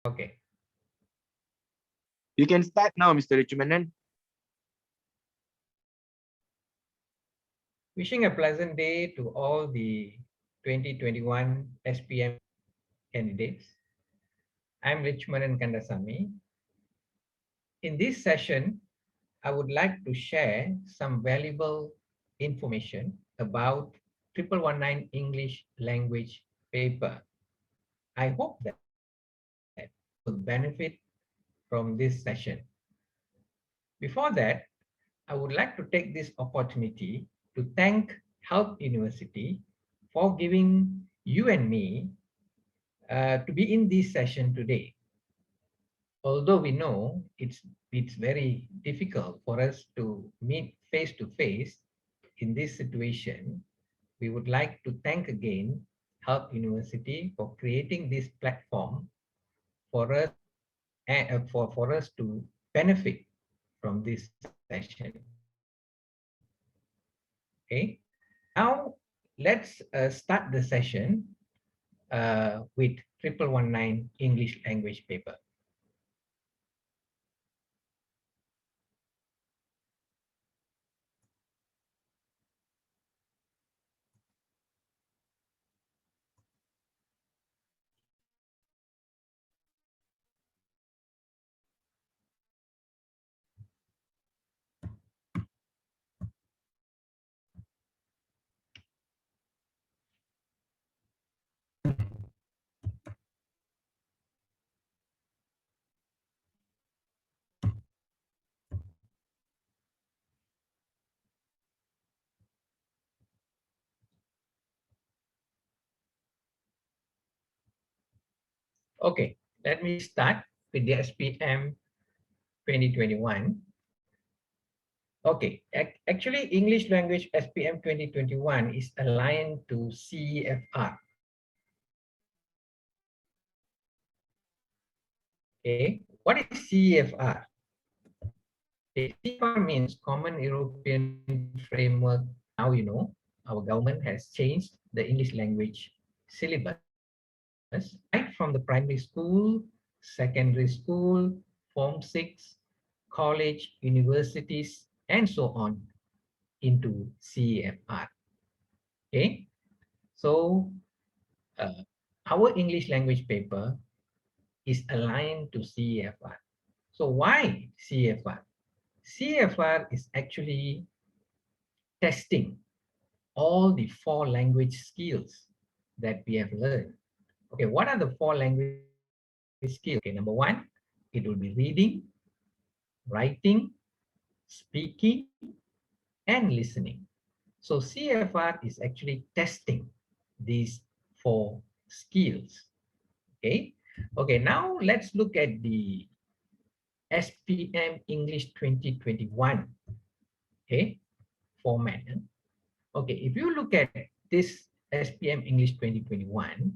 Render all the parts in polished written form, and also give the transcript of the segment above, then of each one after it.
Okay. You can start now, Mr. Letchumana. Wishing a pleasant day to all the 2021 SPM candidates. I'm Letchumana Kandasamy. In this session, I would like to share some valuable information about 1119 English language paper. I hope that you will benefit from this session. Before that, I would like to take this opportunity to thank Health University for giving you and me to be in this session today. Although we know it's very difficult for us to meet face to face in this situation, we would like to thank again Health University for creating this platform for us for us to benefit from this session. Okay, now let's start the session with 1119 English language paper. Okay, let me start with the SPM 2021. Okay, actually English language SPM 2021 is aligned to CEFR. Okay, what is CEFR? Okay, CEFR means Common European Framework. Now you know our government has changed the English language syllabus right from the primary school, secondary school, Form 6, college, universities, and so on into CEFR. Okay, so uh, our English language paper is aligned to CEFR. So why CEFR? CEFR is actually testing all the 4 language skills that we have learned. Okay, what are the 4 language skills? Okay, number 1, it will be reading, writing, speaking, and listening. So CFR is actually testing these 4 skills. Okay. Okay, now let's look at the SPM English 2021, okay, format. Okay, if you look at this SPM English 2021,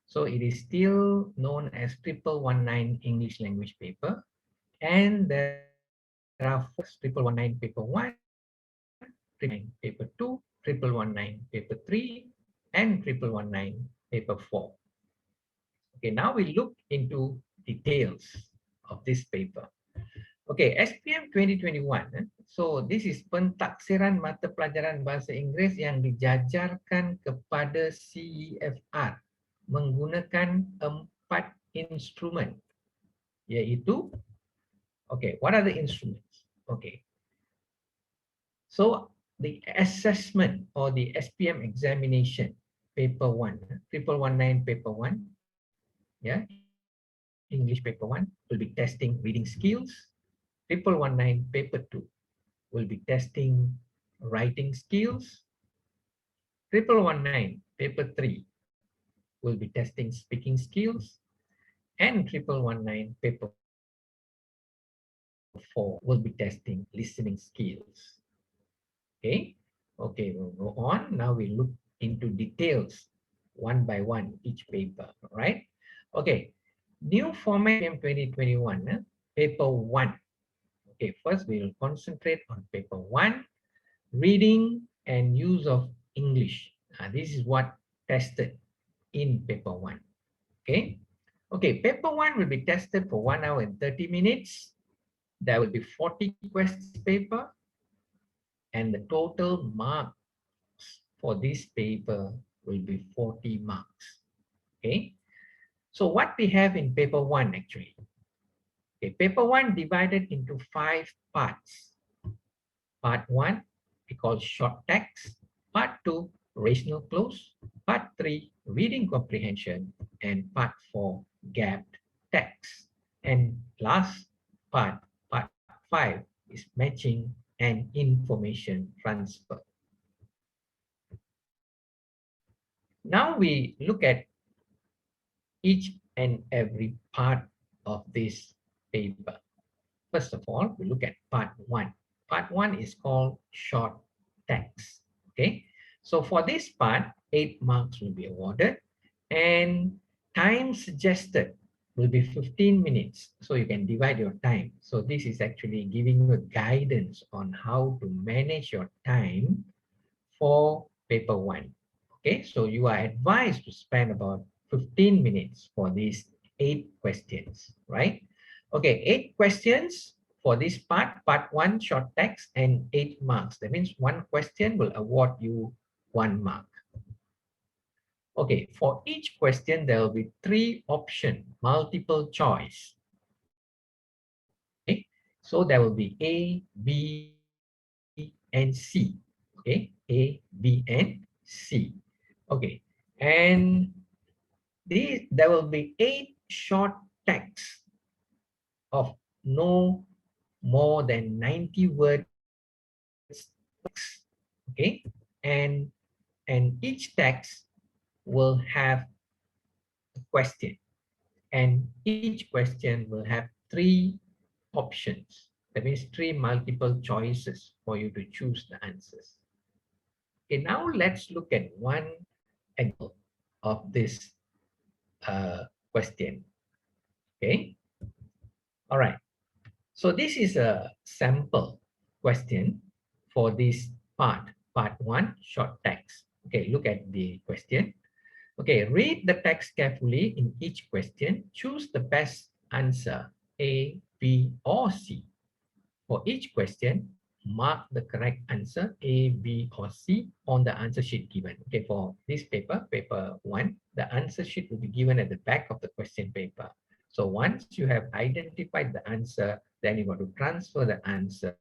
so it is still known as 1119 English language paper, and there are 4 skills: 1119 paper 1, 1119 paper 2, 1119 paper 3, and 1119 paper 4. Okay, now we look into details of this paper. Okay, SPM 2021. So this is pentaksiran mata pelajaran bahasa Inggeris yang dijajarkan kepada CEFR menggunakan 4 instrumen, yaitu, okay, what are the instruments? Okay, so the assessment or the SPM examination paper 1, 1119 paper 1, yeah, English paper 1 will be testing reading skills. 1119 paper 2 will be testing writing skills. 1119 paper 3 will be testing speaking skills. And 1119 paper 4 will be testing listening skills. Okay, okay, we'll go on. Now we look into details one by one, each paper, all right? Okay, new format in 2021, paper 1. Okay, first we will concentrate on paper 1, reading and use of English. This is what tested in paper 1. Okay, Okay, paper one will be tested for 1 hour and 30 minutes. There will be 40 questions paper, and the total marks for this paper will be 40 marks. Okay, so what we have in paper one actually? Okay, paper one divided into 5 parts. Part one, we call short text. Part two, rational close. Part three, reading comprehension. And part four, gapped text. And last part, part five, is matching and information transfer. Now we look at each and every part of this paper. First of all, we look at part one. Part one is called short text. Okay, so for this part, 8 marks will be awarded, and time suggested will be 15 minutes. So you can divide your time. So this is actually giving you a guidance on how to manage your time for paper one. Okay, so you are advised to spend about 15 minutes for these 8 questions, right? Okay, 8 questions for this part, part one, short text, and 8 marks. That means one question will award you 1 mark. Okay, for each question, there will be 3 option, multiple choice. Okay, so there will be A, B, and C. Okay, A, B, and C. Okay, and there will be 8 short texts of no more than 90 words text. Okay, and each text will have a question, and each question will have 3 options. That means 3 multiple choices for you to choose the answers. Okay, now let's look at one example of this question. Okay, all right. So this is a sample question for this part one, short text. Okay, look at the question. Okay, read the text carefully in each question. Choose the best answer, A, B, or C. For each question, mark the correct answer, A, B, or C, on the answer sheet given. Okay, for this paper, paper one, the answer sheet will be given at the back of the question paper. So once you have identified the answer, then you got to transfer the answer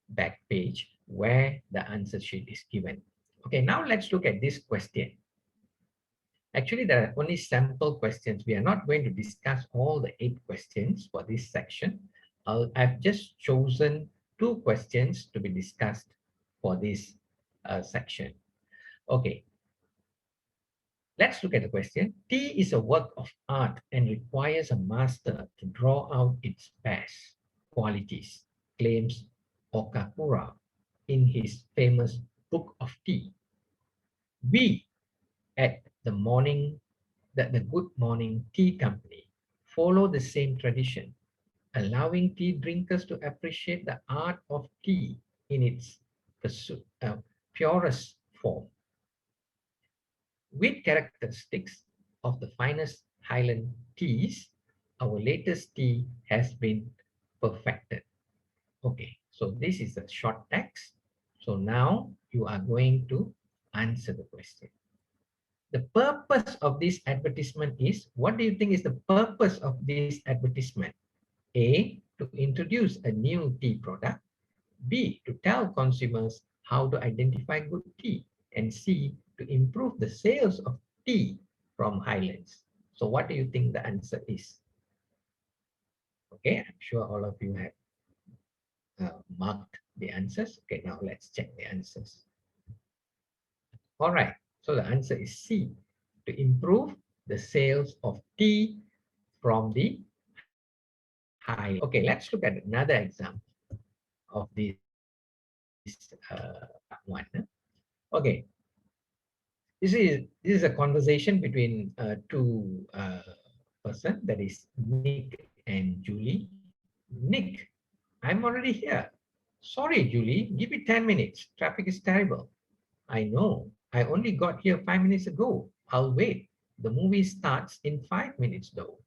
back page where the answer sheet is given. Okay, now let's look at this question. Actually, there are only sample questions. We are not going to discuss all the 8 questions for this section. I've just chosen 2 questions to be discussed for this section. Okay, let's look at the question. Tea is a work of art and requires a master to draw out its best qualities, claims Okakura in his famous Book of Tea. We at the Good Morning Tea Company follow the same tradition, allowing tea drinkers to appreciate the art of tea in its purest form. With characteristics of the finest Highland teas, our latest tea has been perfected. Okay, so this is a short text. So now you are going to answer the question. The purpose of this advertisement is, what do you think is the purpose of this advertisement? A, to introduce a new tea product. B, to tell consumers how to identify good tea. And C, to improve the sales of tea from Highlands. So what do you think the answer is? Okay, I'm sure all of you have marked the answers. Okay, now let's check the answers. All right, so the answer is C, to improve the sales of tea from the Highlands. Okay, let's look at another example of this one. Okay, this is a conversation between 2 person, that is Nick and Julie. Nick, I'm already here. Sorry, Julie, give me 10 minutes. Traffic is terrible. I know. I only got here 5 minutes ago. I'll wait. The movie starts in 5 minutes though.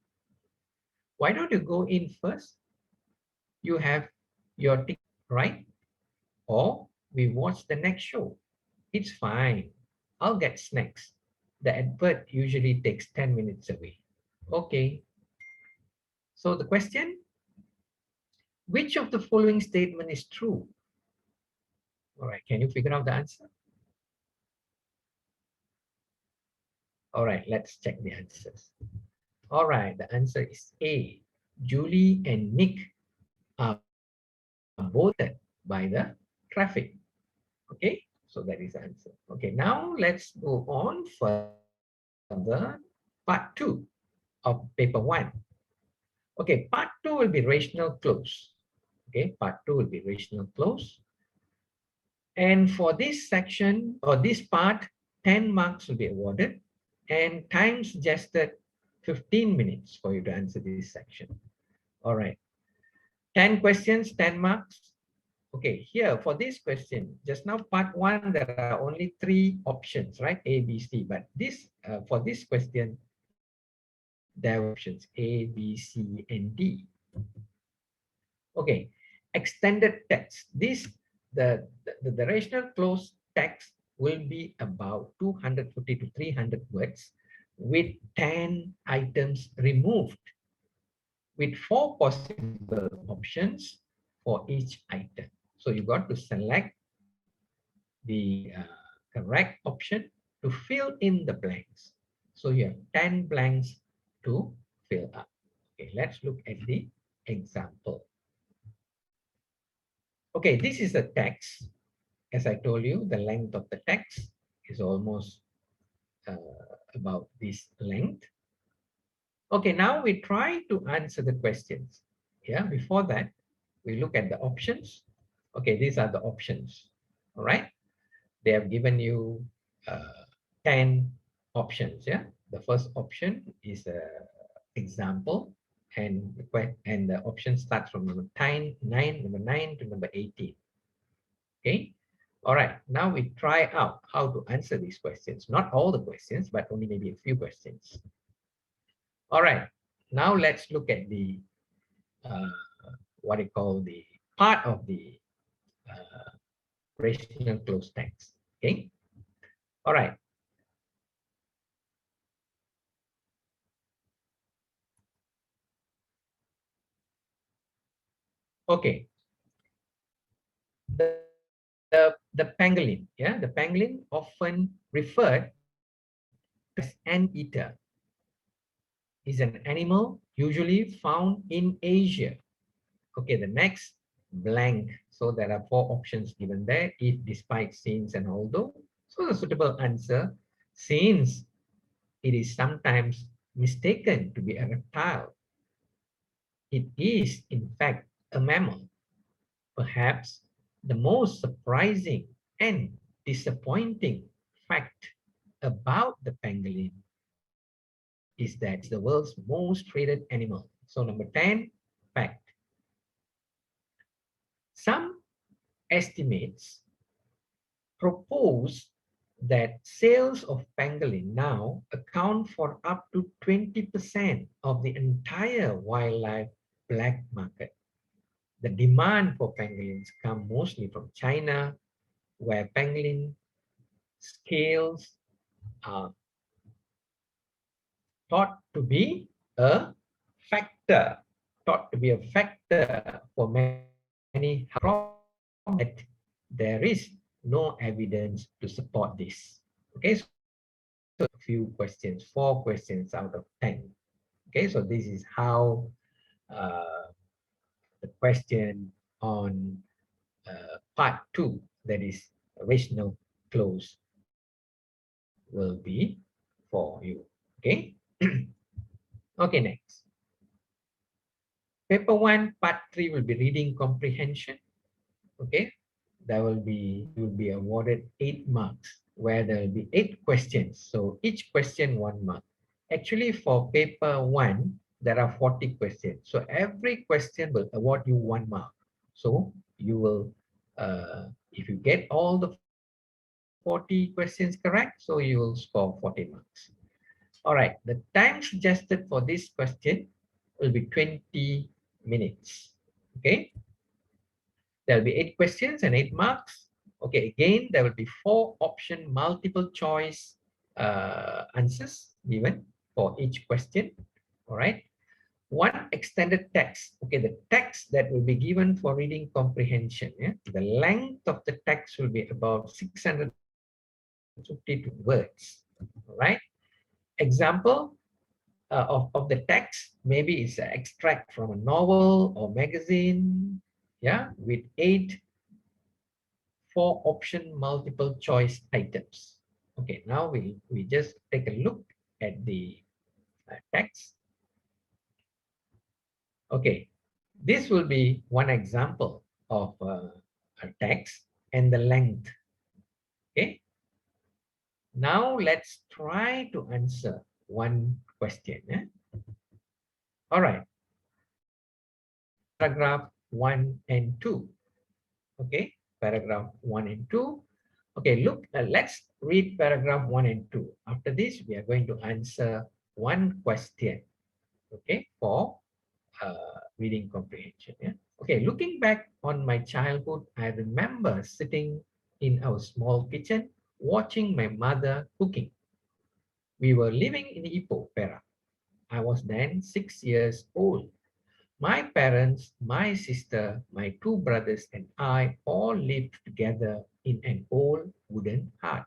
Why don't you go in first? You have your ticket, right? Or we watch the next show. It's fine. I'll get snacks. The advert usually takes 10 minutes away. Okay. So the question, which of the following statement is true? All right. Can you figure out the answer? All right. Let's check the answers. All right. The answer is A. Julie and Nick are boarded by the traffic. Okay. So that is the answer. Okay. Now let's go on further. Part 2 of paper 1. Okay, part 2 will be rational close. Okay, part 2 will be rational close. And for this section or this part, 10 marks will be awarded and time suggested 15 minutes for you to answer this section. All right, 10 questions, 10 marks. Okay, here for this question, just now part 1, there are only 3 options, right? A, B, C. But this for this question, there are options A, B, C, and D. Okay, extended text. The rational close text will be about 250 to 300 words with 10 items removed with 4 possible options for each item. So you got to select the correct option to fill in the blanks. So you have 10 blanks to fill up. Okay, let's look at the example. Okay, this is the text. As I told you, the length of the text is almost about this length. Okay, now we try to answer the questions. Yeah, before that, we look at the options. Okay, these are the options. All right, they have given you 10 options. Yeah, the first option is a example, and the option starts from number 9 to number 18. Okay. All right. Now we try out how to answer these questions. Not all the questions, but only maybe a few questions. All right. Now let's look at the what I call the part of the rational close text. Okay. All right. Okay. The pangolin. Yeah, the pangolin often referred as an eater is an animal usually found in Asia. Okay, the next blank. So there are 4 options given there, if, despite, since, and although. So the suitable answer, since it is sometimes mistaken to be a reptile, it is in fact a mammal. Perhaps the most surprising and disappointing fact about the pangolin is that it's the world's most traded animal. So number 10, fact. Some estimates propose that sales of pangolin now account for up to 20% of the entire wildlife black market. The demand for pangolins come mostly from China, where pangolin scales are thought to be a factor, for many that there is no evidence to support this. Okay, so a few questions, 4 questions out of 10. Okay, so this is how the question on part 2, that is rational close, will be for you. Okay. Okay, next. Paper 1, part 3 will be reading comprehension. Okay, there will be, you will be awarded 8 marks, where there will be 8 questions. So each question 1 mark. Actually, for paper 1, there are 40 questions. So every question will award you 1 mark. So you will, if you get all the 40 questions correct, so you will score 40 marks. All right, the time suggested for this question will be 20 minutes. Okay, there'll be 8 questions and 8 marks. Okay, again, there will be 4 option multiple choice answers given for each question. All right, one extended text. Okay, the text that will be given for reading comprehension. Yeah? The length of the text will be about 652 words. All right, example of the text, maybe it's an extract from a novel or magazine, yeah, with 8 4-option multiple choice items. Okay, now we just take a look at the text. Okay, this will be one example of a text and the length. Okay, now let's try to answer one question. Eh? All right, paragraph 1 and 2. Okay, paragraph 1 and 2. Okay, look, let's read paragraph 1 and 2. After this, we are going to answer one question, okay, for reading comprehension. Yeah? Okay, looking back on my childhood, I remember sitting in our small kitchen, watching my mother cooking. We were living in Ipoh, Perak. I was then 6 years old. My parents, my sister, my 2 brothers, and I all lived together in an old wooden hut.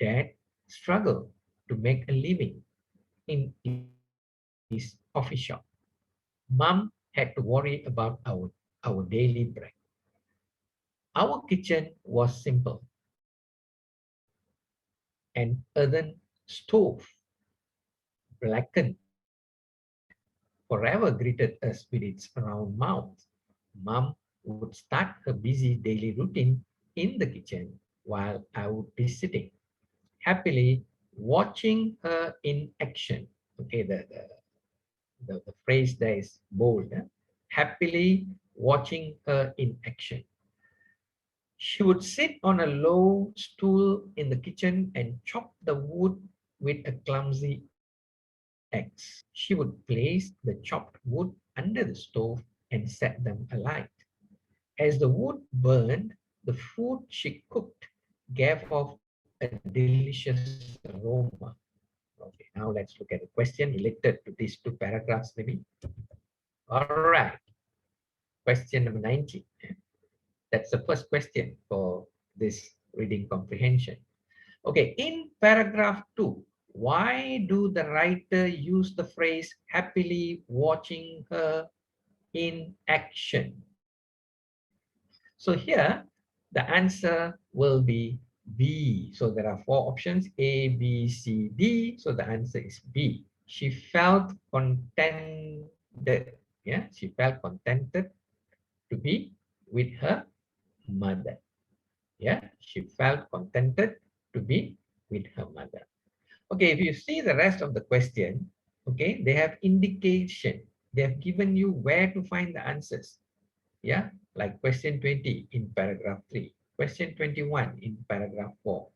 Dad struggled to make a living in his coffee shop. Mom had to worry about our daily bread. Our kitchen was simple. An earthen stove, blackened, forever greeted us with its round mouth. Mom would start her busy daily routine in the kitchen while I would be sitting, happily watching her in action. Okay, the phrase there is bold. Eh? Happily watching her in action. She would sit on a low stool in the kitchen and chop the wood with a clumsy axe. She would place the chopped wood under the stove and set them alight. As the wood burned, the food she cooked gave off a delicious aroma. Okay, now let's look at a question related to these 2 paragraphs, maybe. All right. Question number 19. That's the first question for this reading comprehension. Okay, in paragraph 2, why do the writer use the phrase happily watching her in action? So here, the answer will be B. So there are 4 options, A, B, C, D. So the answer is B. She felt contented. Yeah, she felt contented to be with her mother. Yeah, she felt contented to be with her mother. Okay, if you see the rest of the question, okay, they have indication. They have given you where to find the answers. Yeah, like question 20 in paragraph 3, question 21 in paragraph 4,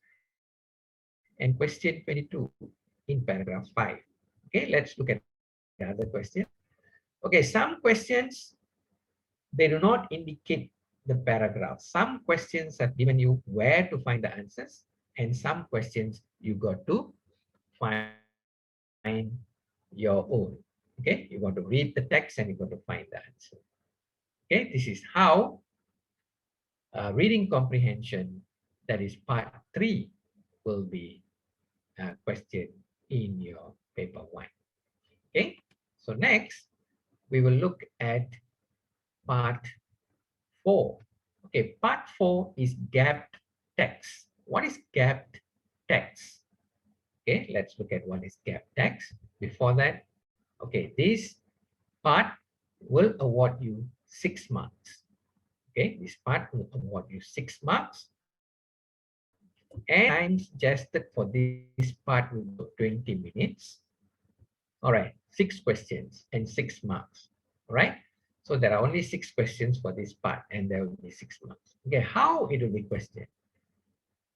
and question 22 in paragraph 5. Okay, let's look at the other question. Okay, some questions, they do not indicate the paragraph. Some questions have given you where to find the answers, and some questions you got to find your own. Okay, you got to read the text and you got to find the answer. Okay, this is how reading comprehension, that is part 3, will be question in your paper 1. Okay, so next we will look at part 4. Okay, part 4 is gapped text. What is gapped text? Okay, let's look at what is gapped text. Before that, okay, this part will award you 6 marks. Okay, this part will award you 6 marks. And time suggested for this part will be 20 minutes. All right, 6 questions and 6 marks. All right, so there are only 6 questions for this part and there will be 6 marks. Okay, how it will be questioned?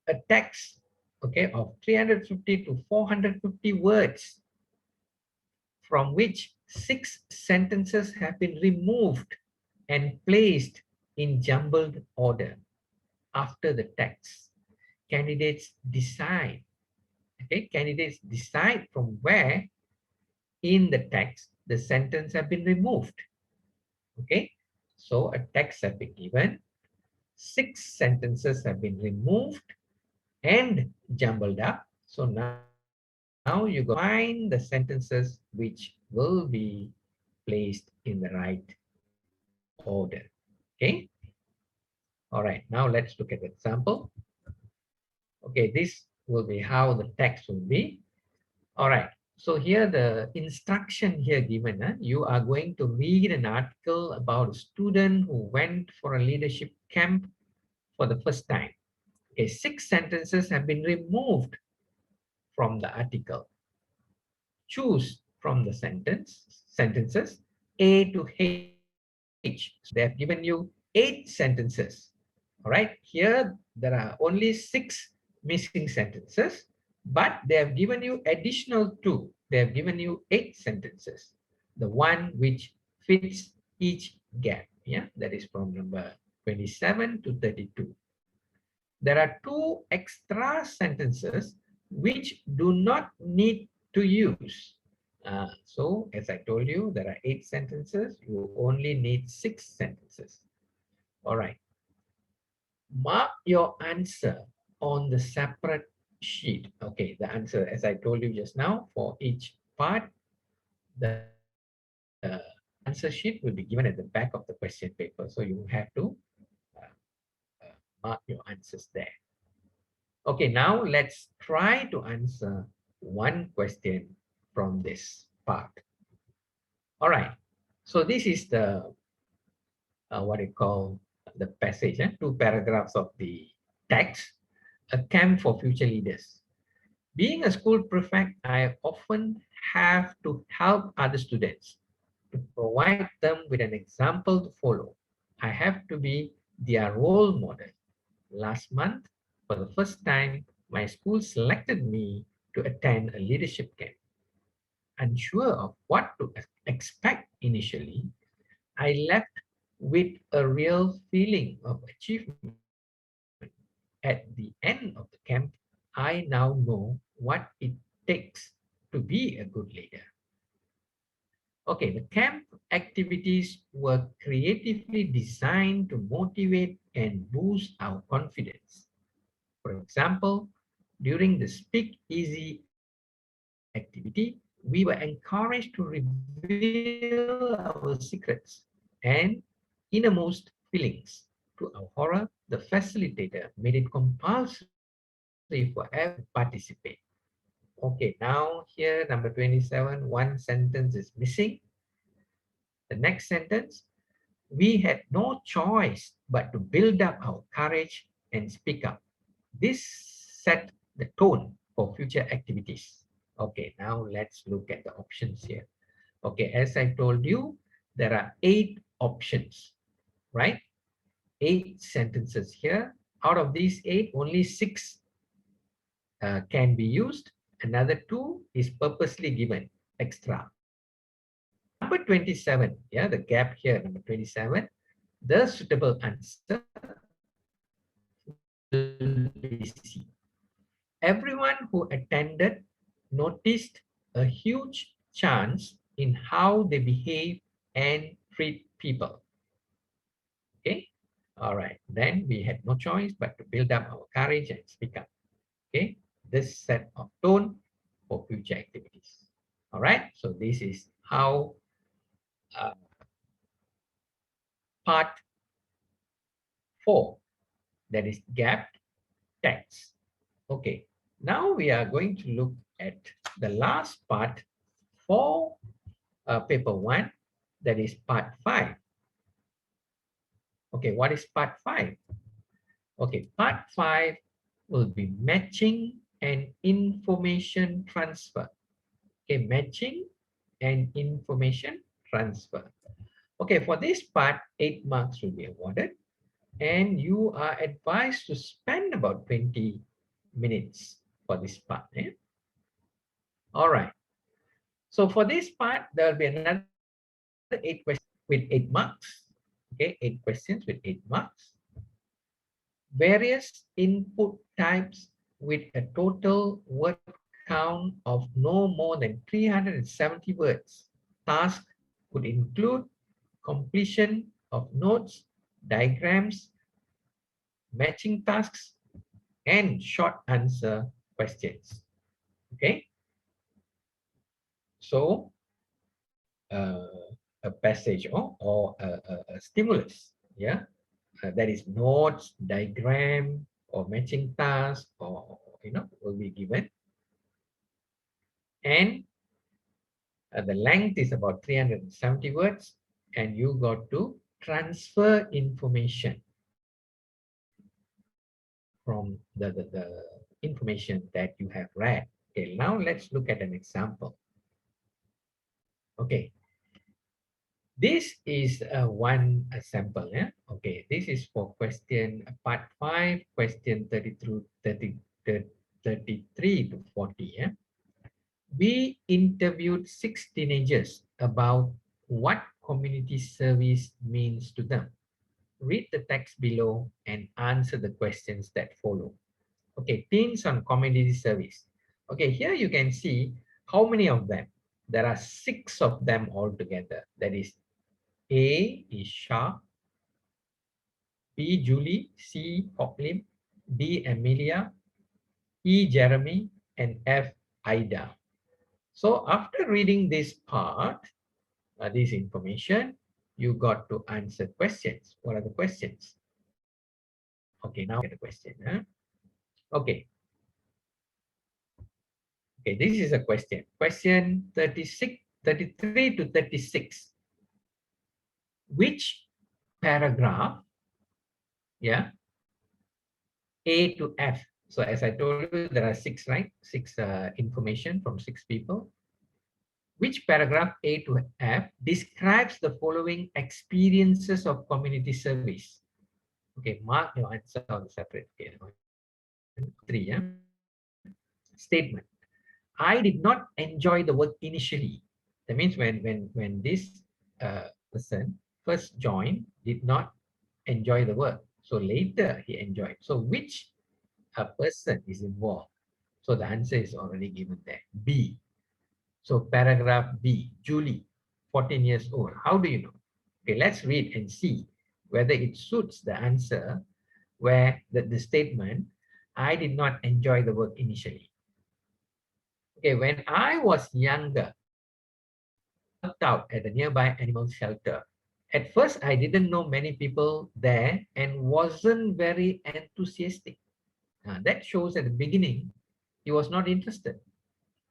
A text okay, of 350 to 450 words, from which 6 sentences have been removed and placed in jumbled order after the text. Candidates decide, okay, candidates decide from where in the text the sentence have been removed, okay. So a text have been given, 6 sentences have been removed and jumbled up. So now you got to find the sentences which will be placed in the right order. Okay. All right. Now let's look at the example. Okay. This will be how the text will be. All right. So here the instruction here given, you are going to read an article about a student who went for a leadership camp for the first time. Okay, 6 sentences have been removed from the article. Choose from the sentences A to H. So they have given you 8 sentences. All right, here there are only 6 missing sentences, but they have given you additional 2. They have given you 8 sentences. The one which fits each gap. Yeah, that is from number 27 to 32. There are 2 extra sentences which do not need to use. So, as I told you, there are 8 sentences. You only need 6 sentences. All right. Mark your answer on the separate sheet. Okay, the answer, as I told you just now, for each part, the answer sheet will be given at the back of the question paper. So you have to uh, mark your answers there. Okay, now let's try to answer one question from this part. All right, so this is the what you call the passage, 2 paragraphs of the text, a camp for future leaders. Being a school prefect, I often have to help other students to provide them with an example to follow. I have to be their role model. Last month, for the first time, my school selected me to attend a leadership camp. Unsure of what to expect initially, I left with a real feeling of achievement. At the end of the camp, I now know what it takes to be a good leader. Okay, the camp activities were creatively designed to motivate and boost our confidence. For example, during the Speak Easy activity, we were encouraged to reveal our secrets and innermost feelings. To our horror, the facilitator made it compulsory for everyone to participate. Okay, now here, number 27, one sentence is missing. The next sentence, we had no choice but to build up our courage and speak up. This set the tone for future activities. Okay, now let's look at the options here. Okay, as I told you, there are 8 options, right? 8 sentences here. Out of these 8, only 6 can be used. Another 2 is purposely given extra. Number 27, yeah, the gap here, number 27, the suitable answer will be C. Everyone who attended noticed a huge change in how they behave and treat people. Okay. All right. Then we had no choice but to build up our courage and speak up. Okay. This set of tone for future activities. All right. So this is how uh, part 4, that is gapped text. Okay. Now we are going to look at the last part for paper 1, that is part 5. Okay, what is part 5? Okay, part 5 will be matching and information transfer. Okay, matching and information transfer. Okay, for this part, 8 marks will be awarded, and you are advised to spend about 20 minutes for this part. All right. So for this part, there will be another 8 questions with 8 marks. Okay, 8 questions with 8 marks. Various input types with a total word count of no more than 370 words. Task could include completion of notes, diagrams, matching tasks, and short answer questions. Okay, so a passage or a stimulus, yeah, that is notes, diagram, or matching task, or will be given, and the length is about 370 words, and you got to transfer information from the information that you have read. Okay, now let's look at an example. Okay, this is one sample. Yeah? Okay, this is for question part 5, question 33 to 40. Yeah? We interviewed 6 teenagers about what community service means to them. Read the text below and answer the questions that follow. Okay, teens on community service. Okay, here you can see how many of them. There are 6 of them altogether. That is, A is Shah, B Julie, C Hocklim, D Amelia, E Jeremy, and F Ida. So after reading this part, this information, you got to answer questions. What are the questions? Okay, now get the question. Okay. Okay, this is a question. Question 33 to 36. Which paragraph, yeah, A to F. So as I told you, there are 6, right? 6 information from 6 people. Which paragraph A to F describes the following experiences of community service? Okay, mark your answer on separate. Okay, 3, yeah. Statement. I did not enjoy the work initially. That means when this person first joined, did not enjoy the work. So later he enjoyed. So which person is involved? So the answer is already given there. B. So paragraph B, Julie, 14 years old. How do you know? Okay, let's read and see whether it suits the answer where the statement, I did not enjoy the work initially. Okay, when I was younger, I helped out at a nearby animal shelter. At first, I didn't know many people there and wasn't very enthusiastic. That shows at the beginning, he was not interested,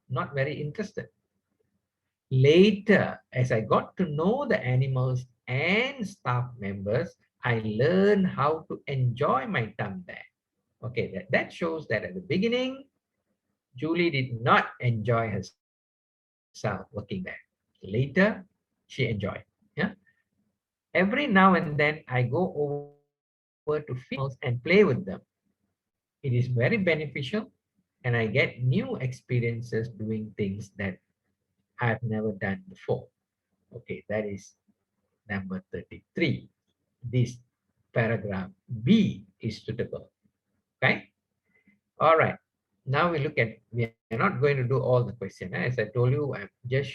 not very interested. Later, as I got to know the animals and staff members, I learned how to enjoy my time there. Okay, that shows that at the beginning, Julie did not enjoy herself working there. Later, she enjoyed. Yeah. Every now and then, I go over to feed animals and play with them. It is very beneficial, and I get new experiences doing things that I've never done before. Okay, that is number 33. This paragraph B is suitable. Okay. All right. Now we are not going to do all the questions. As I told you, I'm just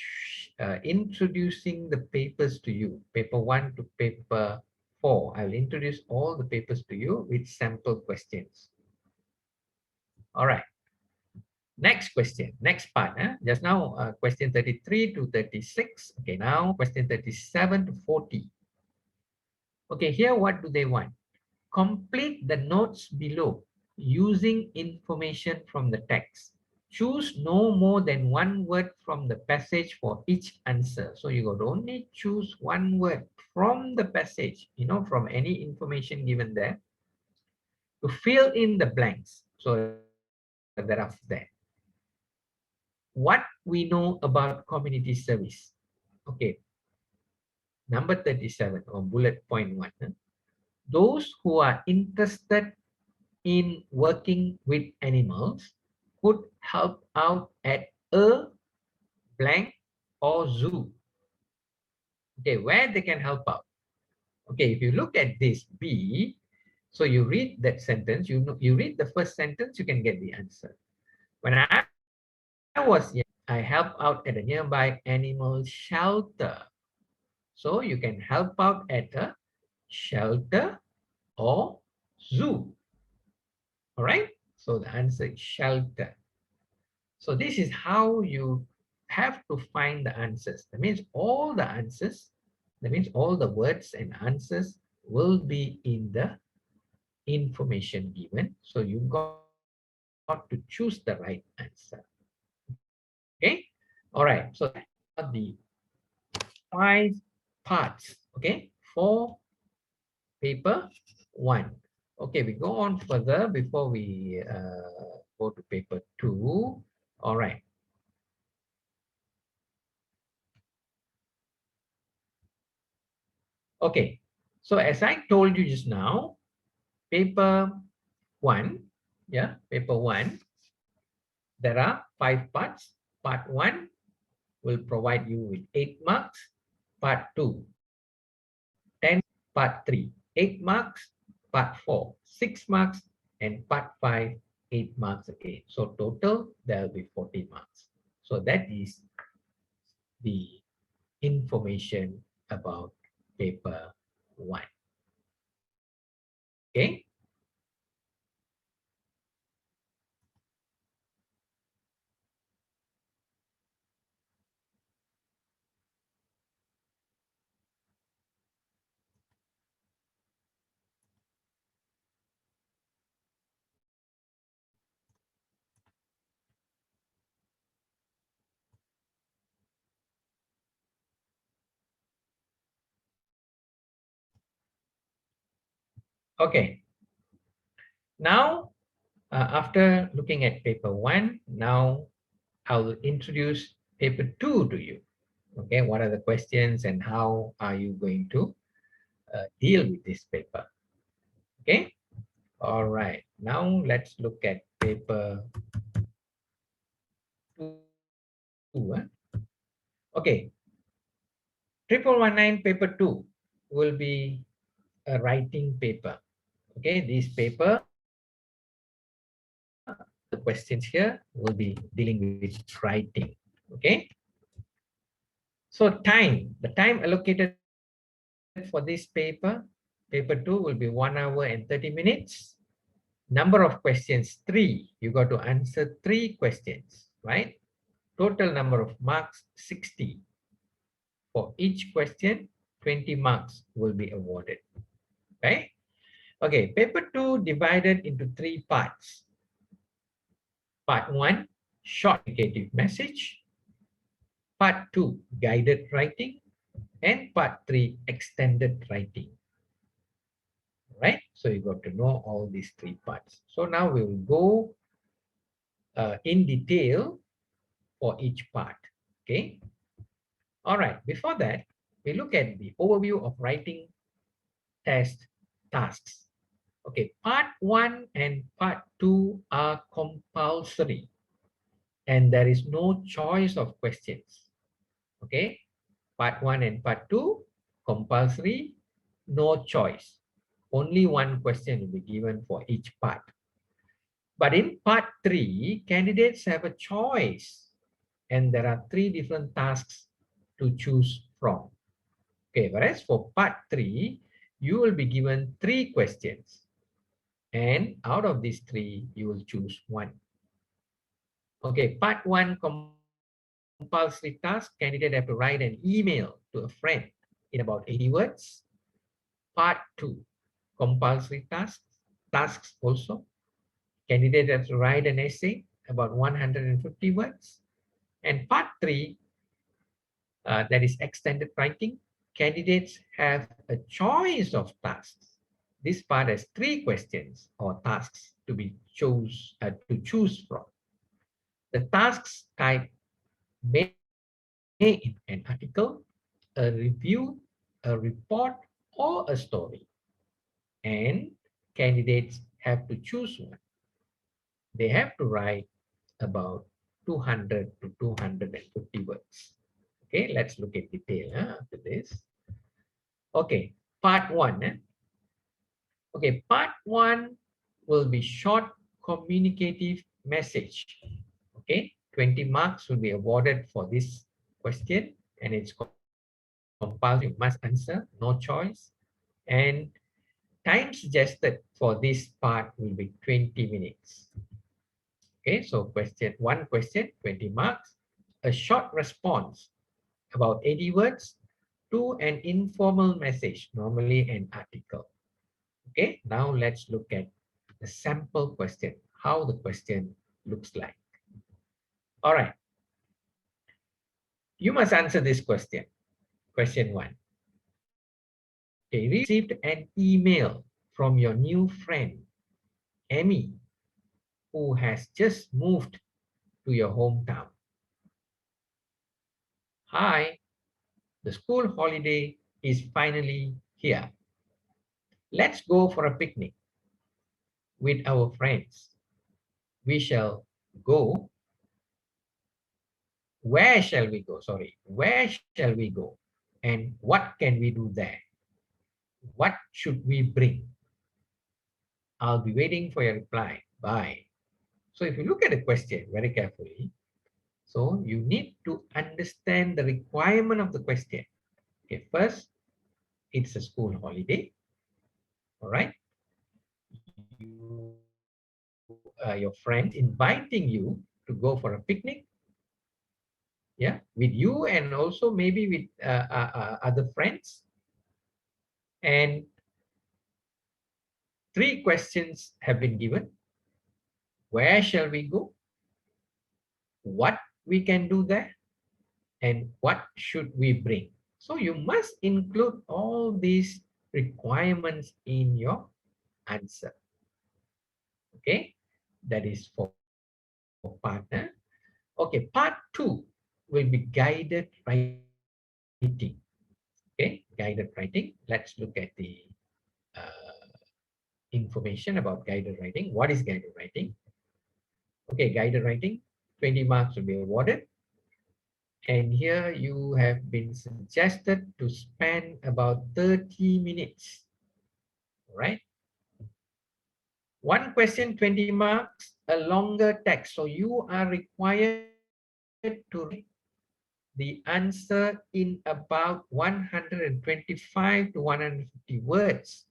introducing the papers to you. Paper 1 to paper 4. I will introduce all the papers to you with sample questions. All right. Next question, next part. Just now, question 33 to 36. Okay, now question 37 to 40. Okay, here what do they want? Complete the notes below using information from the text. Choose no more than 1 word from the passage for each answer. So you got only choose 1 word from the passage, from any information given there to fill in the blanks. So there are there. What we know about community service. Okay. Number 37 or bullet point 1. Those who are interested in working with animals could help out at a blank or zoo. Okay, where they can help out. Okay, if you look at this B, so you read that sentence, you read the first sentence, you can get the answer. When I was young, I helped out at a nearby animal shelter. So you can help out at a shelter or zoo. All right. So the answer is shelter. So this is how you have to find the answers. That means all the answers, that means all the words and answers will be in the information given. So you got to choose the right answer. Okay. All right. So are the 5 parts. Okay. For paper 1. Okay. We go on further before we go to paper 2. All right. Okay. So as I told you just now, paper 1, yeah, paper 1, there are 5 parts. Part 1 will provide you with 8 marks. Part 2, 10 marks. Part 3, 8 marks. Part 4, 6 marks. And part 5, 8 marks again. So total, there will be 40 marks. So that is the information about paper 1. Okay. Okay. Now, after looking at paper 1, now I will introduce paper 2 to you. Okay, what are the questions and how are you going to deal with this paper? Okay, all right. Now let's look at paper 2. Okay, 1119 paper 2 will be a writing paper. Okay, this paper, the questions here will be dealing with writing. Okay, so the time allocated for this paper, paper 2 will be 1 hour and 30 minutes. Number of questions, 3. You got to answer 3 questions, right? Total number of marks, 60. For each question, 20 marks will be awarded, right? Okay, paper 2 divided into 3 parts. Part 1, short communicative message. Part 2, guided writing. And part 3, extended writing. Right? So you got to know all these 3 parts. So now we will go in detail for each part. Okay. All right. Before that, we look at the overview of writing test tasks. Okay. Part 1 and part 2 are compulsory, and there is no choice of questions. Okay. Part 1 and part 2 compulsory, no choice. Only one question will be given for each part. But in part 3, candidates have a choice, and there are 3 different tasks to choose from. Okay, whereas for part 3, you will be given 3 questions, and out of these 3, you will choose one. Okay, part 1 compulsory task, candidate have to write an email to a friend in about 80 words. Part 2, compulsory tasks also. Candidate has to write an essay about 150 words. And part 3, that is extended writing. Candidates have a choice of tasks. This part has 3 questions or tasks to choose from. The tasks type may in an article, a review, a report, or a story. And candidates have to choose one. They have to write about 200 to 250 words. Okay, let's look at detail after this. Okay, part one. Okay, part one will be short communicative message. Okay, 20 marks will be awarded for this question, and it's compulsory. You must answer, no choice. And time suggested for this part will be 20 minutes. Okay, so one question, 20 marks. A short response, about 80 words, to an informal message, normally an article. Okay, now let's look at the sample question, how the question looks like. All right, you must answer this question. Question one. Okay, received an email from your new friend, Emmy, who has just moved to your hometown. Hi, the school holiday is finally here. Let's go for a picnic with our friends. We shall go. Where shall we go? Sorry, where shall we go? And what can we do there? What should we bring? I'll be waiting for your reply. Bye. So if you look at the question very carefully, so you need to understand the requirement of the question. Okay, first, it's a school holiday. All right. Your friend inviting you to go for a picnic. Yeah, with you and also maybe with other friends. And three questions have been given. Where shall we go? What we can do there? And what should we bring? So you must include all these requirements in your answer. Okay, that is for part. Okay, part two will be guided writing. Okay, guided writing. Let's look at the uh, information about guided writing. What is guided writing? Okay, guided writing, 20 marks will be awarded. And here you have been suggested to spend about 30 minutes, right? One question, 20 marks, a longer text. So you are required to write the answer in about 125 to 150 words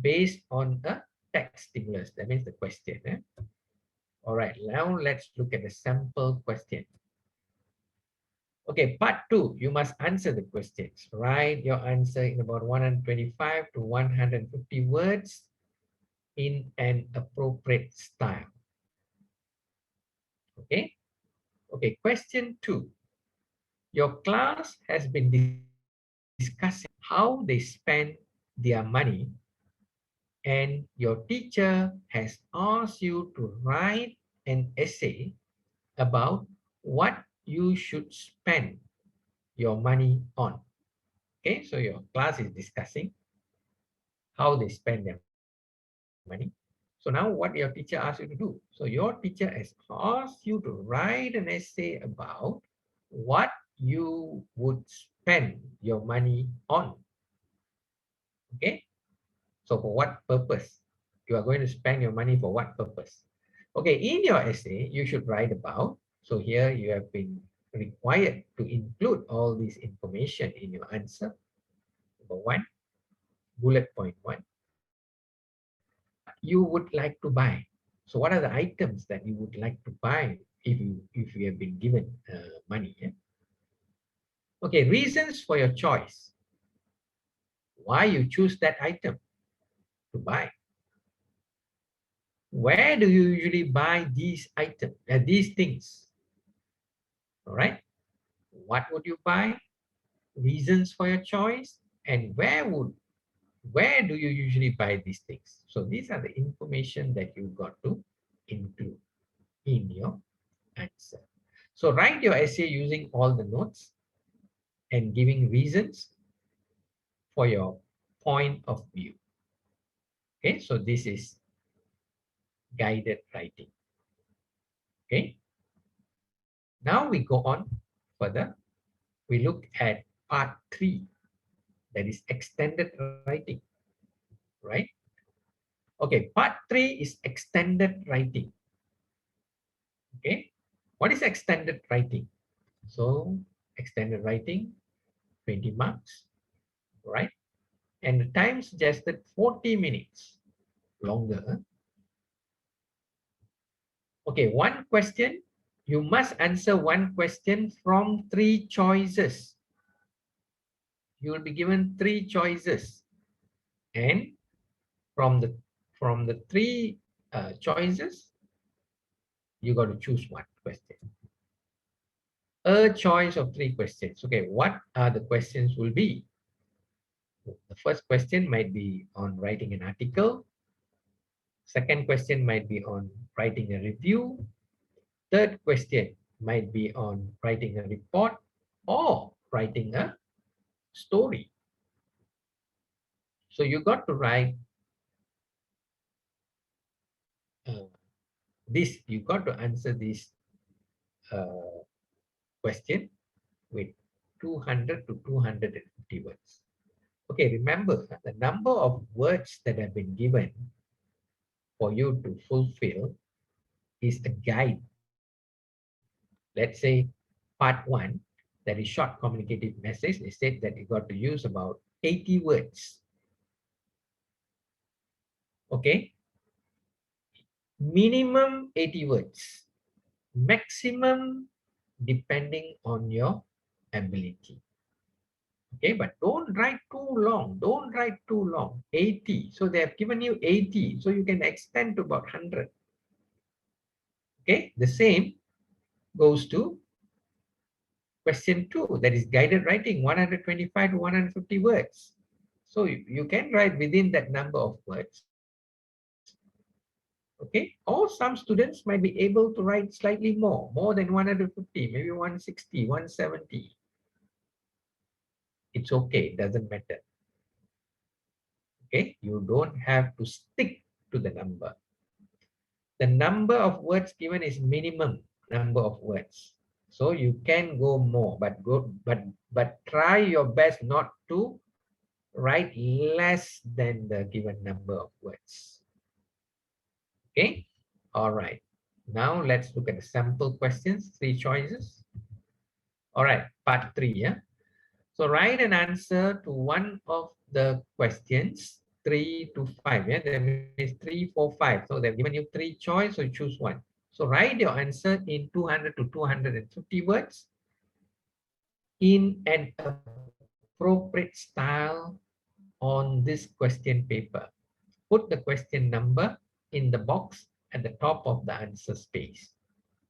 based on a text stimulus. That means the question. All right, now let's look at the sample question. Okay, part two, you must answer the questions. Write your answer in about 125 to 150 words in an appropriate style. Okay, okay, question two. Your class has been discussing how they spend their money, and your teacher has asked you to write an essay about what you should spend your money on. Okay, so your class is discussing how they spend their money. So now what your teacher asks you to do? So your teacher has asked you to write an essay about what you would spend your money on. Okay, so for what purpose? You are going to spend your money for what purpose? Okay, in your essay, you should write about, so here you have been required to include all this information in your answer. Number one, bullet point one, what you would like to buy. So what are the items that you would like to buy if you have been given money? Yeah? Okay, reasons for your choice. Why you choose that item to buy? Where do you usually buy these items, these things? All right. What would you buy? Reasons for your choice, and where do you usually buy these things? So these are the information that you got to include in your answer. So write your essay using all the notes and giving reasons for your point of view. Okay, so this is guided writing. Okay, Now we go on further. We look at part 3, that is extended writing, right? Okay, part 3 is extended writing. Okay, what is extended writing? So extended writing, 20 marks, right? And the time suggested 40 minutes longer. Okay, one question. You must answer one question from 3 choices. You will be given 3 choices, and from the 3 choices, you got to choose one question. A choice of 3 questions. Okay, what are the questions will be? The first question might be on writing an article. Second question might be on writing a review. Third question might be on writing a report or writing a story. So you got to write uh, this, you got to answer this uh, question with 200 to 250 words. Okay, remember the number of words that have been given for you to fulfill is a guide. Let's say part 1, that is short communicative message, they said that you got to use about 80 words. Okay, minimum 80 words, maximum depending on your ability. Okay, but don't write too long. Don't write too long. 80. So they have given you 80. So you can extend to about 100. Okay, the same goes to question 2. That is guided writing, 125 to 150 words. So you can write within that number of words. Okay, or some students might be able to write slightly more than 150, maybe 160, 170. It's okay, it doesn't matter. Okay, you don't have to stick to the number. The number of words given is minimum number of words. So you can go more, but try your best not to write less than the given number of words. Okay, all right. Now let's look at the sample questions, 3 choices. All right, part 3, yeah. So write an answer to one of the questions 3 to 5. Yeah, that means 3, 4, 5. So they've given you 3 choice, so you choose one. So write your answer in 200 to 250 words in an appropriate style on this question paper. Put the question number in the box at the top of the answer space.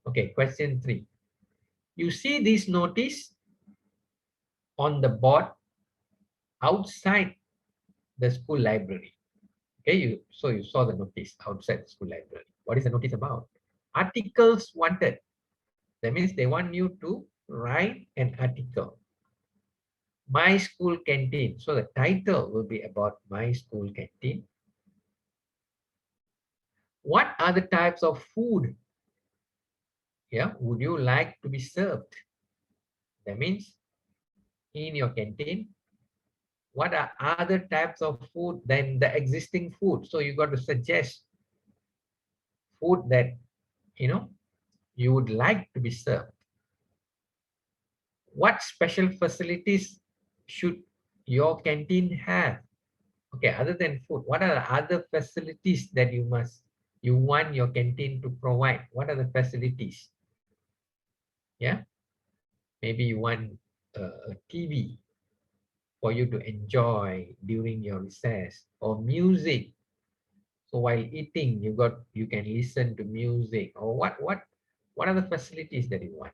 Okay, question 3. You see this notice on the board outside the school library. Okay, so you saw the notice outside the school library. What is the notice about? Articles wanted. That means they want you to write an article. My school canteen. So the title will be about my school canteen. What are the types of food? Yeah, would you like to be served? That means in your canteen, what are other types of food than the existing food? So you got to suggest food that you would like to be served. What special facilities should your canteen have? Okay, other than food, what are the other facilities that you want your canteen to provide? What are the facilities? Yeah, maybe you want a TV for you to enjoy during your recess, or music. So while eating, you can listen to music, or what are the facilities that you want?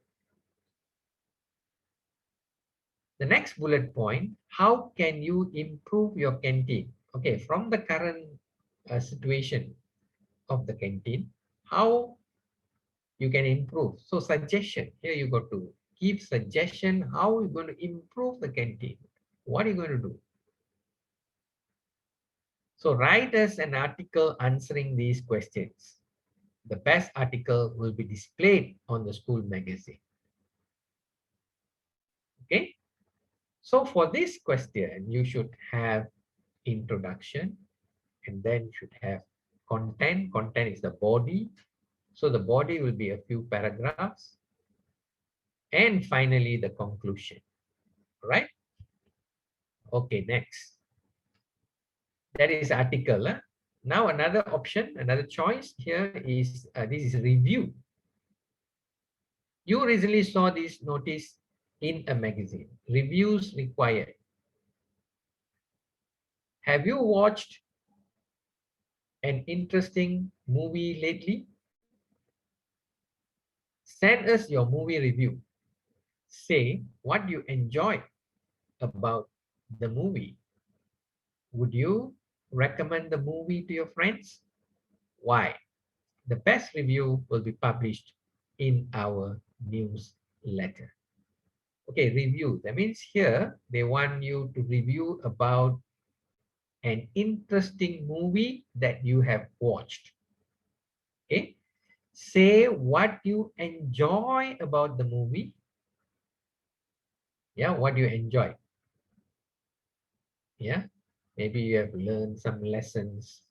The next bullet point, how can you improve your canteen? Okay, from the current situation of the canteen, how you can improve. So suggestion, here you got to give suggestion how you're going to improve the canteen. What are you going to do? So write us an article answering these questions. The best article will be displayed on the school magazine. Okay. So for this question, you should have introduction, and then you should have content. Content is the body. So the body will be a few paragraphs. And finally, the conclusion. Right? Okay, next. That is article. Now another option, another choice here is, this is review. You recently saw this notice in a magazine. Reviews required. Have you watched an interesting movie lately? Send us your movie review. Say what you enjoyed about the movie. Would you recommend the movie to your friends? Why? The best review will be published in our newsletter. Okay, review. That means here they want you to review about an interesting movie that you have watched. Okay, say what you enjoy about the movie. Yeah, what you enjoy. Yeah, maybe you have learned some lessons.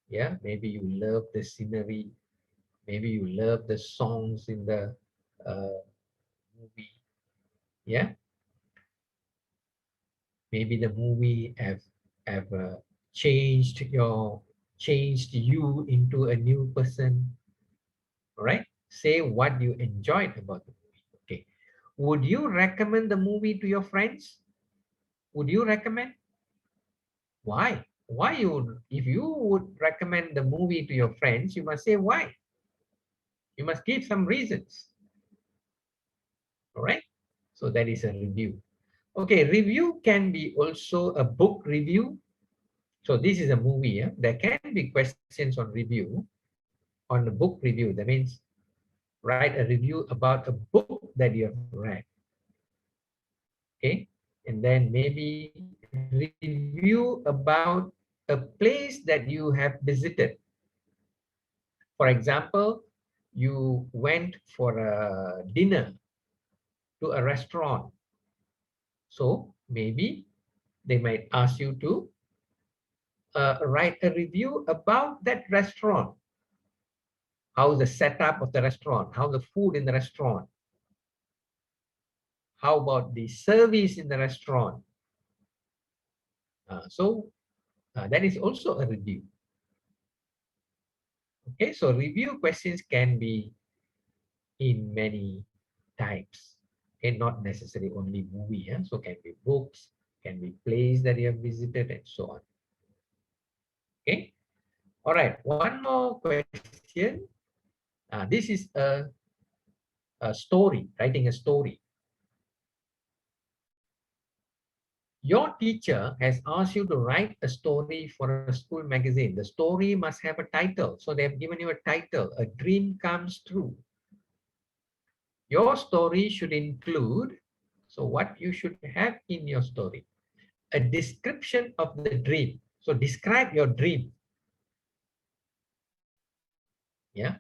Yeah, maybe you love the scenery. Maybe you love the songs in the movie. Yeah, maybe the movie have changed you into a new person. Right? Say what you enjoyed about the movie. Okay. Would you recommend the movie to your friends? Would you recommend? Why? Why you would, if you would recommend the movie to your friends, you must say why. You must give some reasons. All right. So that is a review. Okay, review can be also a book review. So this is a movie. Yeah? There can be questions on review, on the book review. That means write a review about a book that you have read. Okay, and then maybe review about a place that you have visited. For example, you went for a dinner to a restaurant. So maybe they might ask you to write a review about that restaurant. How the setup of the restaurant, how the food in the restaurant, how about the service in the restaurant. So that is also a review. Okay, so review questions can be in many types. Okay, not necessarily only movie. Yeah? So can be books, can be place that you have visited, and so on. Okay. All right. One more question. This is a story, writing a story. Your teacher has asked you to write a story for a school magazine. The story must have a title. So they have given you a title, A Dream Comes True. Your story should include, so what you should have in your story, a description of the dream. So describe your dream. Yeah.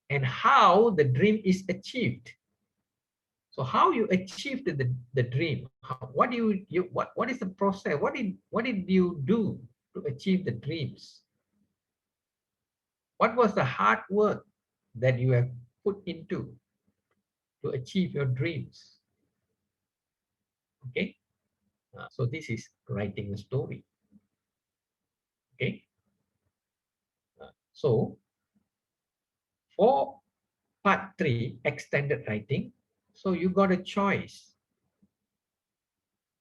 And how the dream is achieved. So how you achieved the dream? What do what is the process? What did you do to achieve the dreams? What was the hard work that you have put into to achieve your dreams? Okay. So this is writing a story. Okay. So for part 3, extended writing, so you got a choice.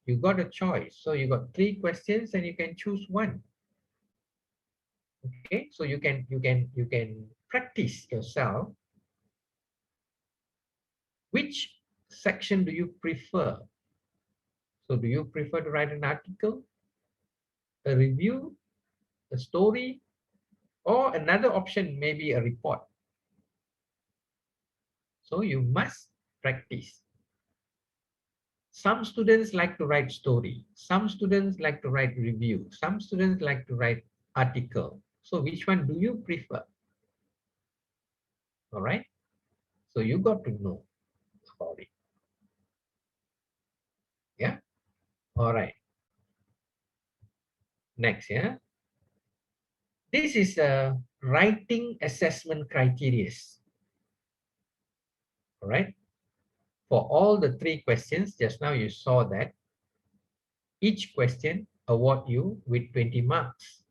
You got a choice. So you got 3 questions and you can choose one. Okay, so you can practice yourself. Which section do you prefer? So do you prefer to write an article, a review, a story, or another option, maybe a report? So you must practice. Some students like to write story. Some students like to write review. Some students like to write article. So which one do you prefer? All right. So you got to know about it. All right. Next, yeah. This is a writing assessment criteria. All right. For all the three questions, just now you saw that each question award you with 20 marks.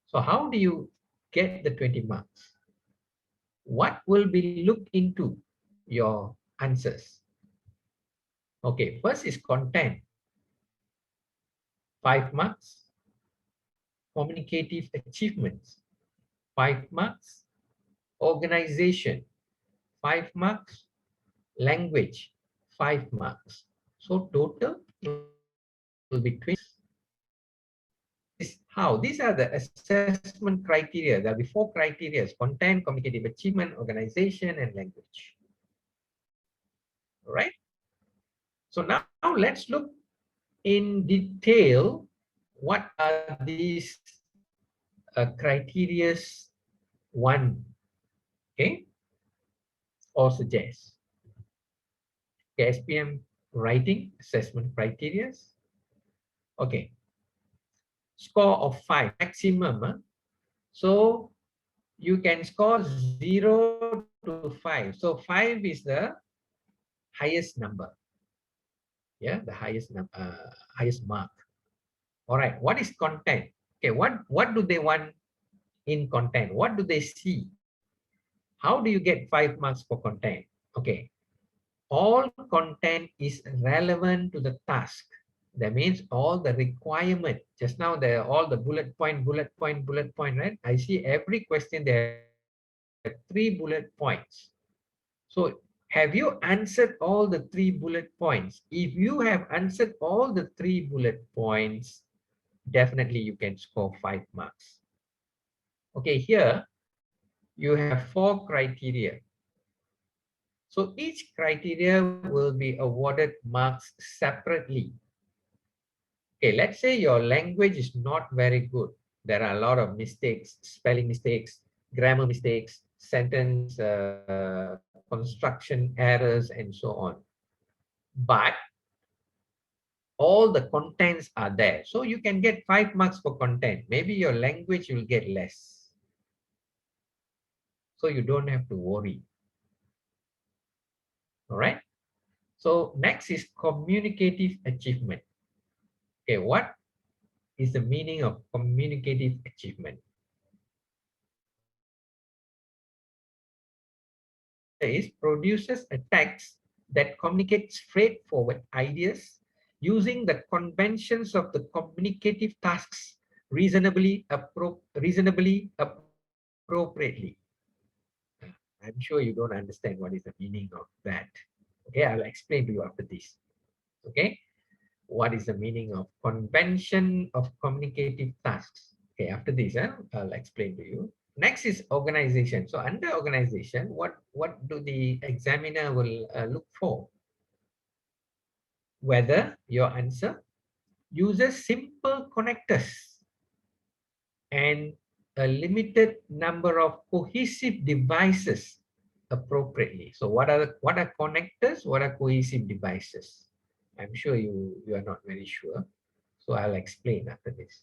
So how do you get the 20 marks? What will be looked into your answers? Okay, first is content, 5 marks. Communicative achievements, 5 marks. Organization, 5 marks. Language, 5 marks. So total will be 20 marks. This how these are the assessment criteria. There'll be 4 criteria: content, communicative achievement, organization, and language. All right. So now let's look in detail what are these criteria one, okay, or suggest. Okay, SPM writing assessment criteria. Okay, score of 5 maximum. So you can score 0 to 5. So 5 is the highest number. Yeah, the highest mark. All right. What is content? Okay, what do they want in content? What do they see? How do you get 5 marks for content? Okay, all content is relevant to the task. That means all the requirement. Just now, all the bullet point, right? I see every question there are 3 bullet points. So have you answered all the 3 bullet points? If you have answered all the 3 bullet points, definitely you can score 5 marks. Okay, here you have 4 criteria. So each criteria will be awarded marks separately. Okay, let's say your language is not very good. There are a lot of mistakes, spelling mistakes, grammar mistakes, sentence construction errors, and so on. But all the contents are there. So you can get 5 marks for content. Maybe your language will get less. So you don't have to worry. All right. So next is communicative achievement. Okay, what is the meaning of communicative achievement? Is produces a text that communicates straightforward ideas using the conventions of the communicative tasks reasonably appropriately. I'm sure you don't understand what is the meaning of that. Okay, I'll explain to you after this. Okay, what is the meaning of convention of communicative tasks? Okay, after this, I'll explain to you. Next is organization. So under organization, what do the examiner will look for? Whether your answer uses simple connectors and a limited number of cohesive devices appropriately. So what are connectors? What are cohesive devices? I'm sure you are not very sure. So I'll explain after this.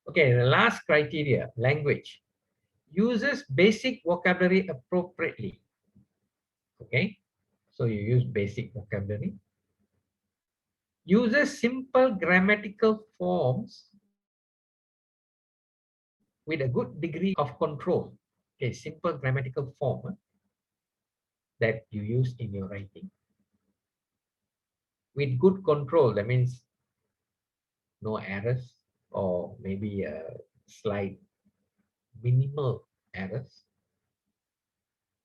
Okay, the last criteria, language. Uses basic vocabulary appropriately. Okay, so you use basic vocabulary. Uses simple grammatical forms with a good degree of control. Okay, simple grammatical form that you use in your writing. With good control, that means no errors or maybe a slight minimal errors.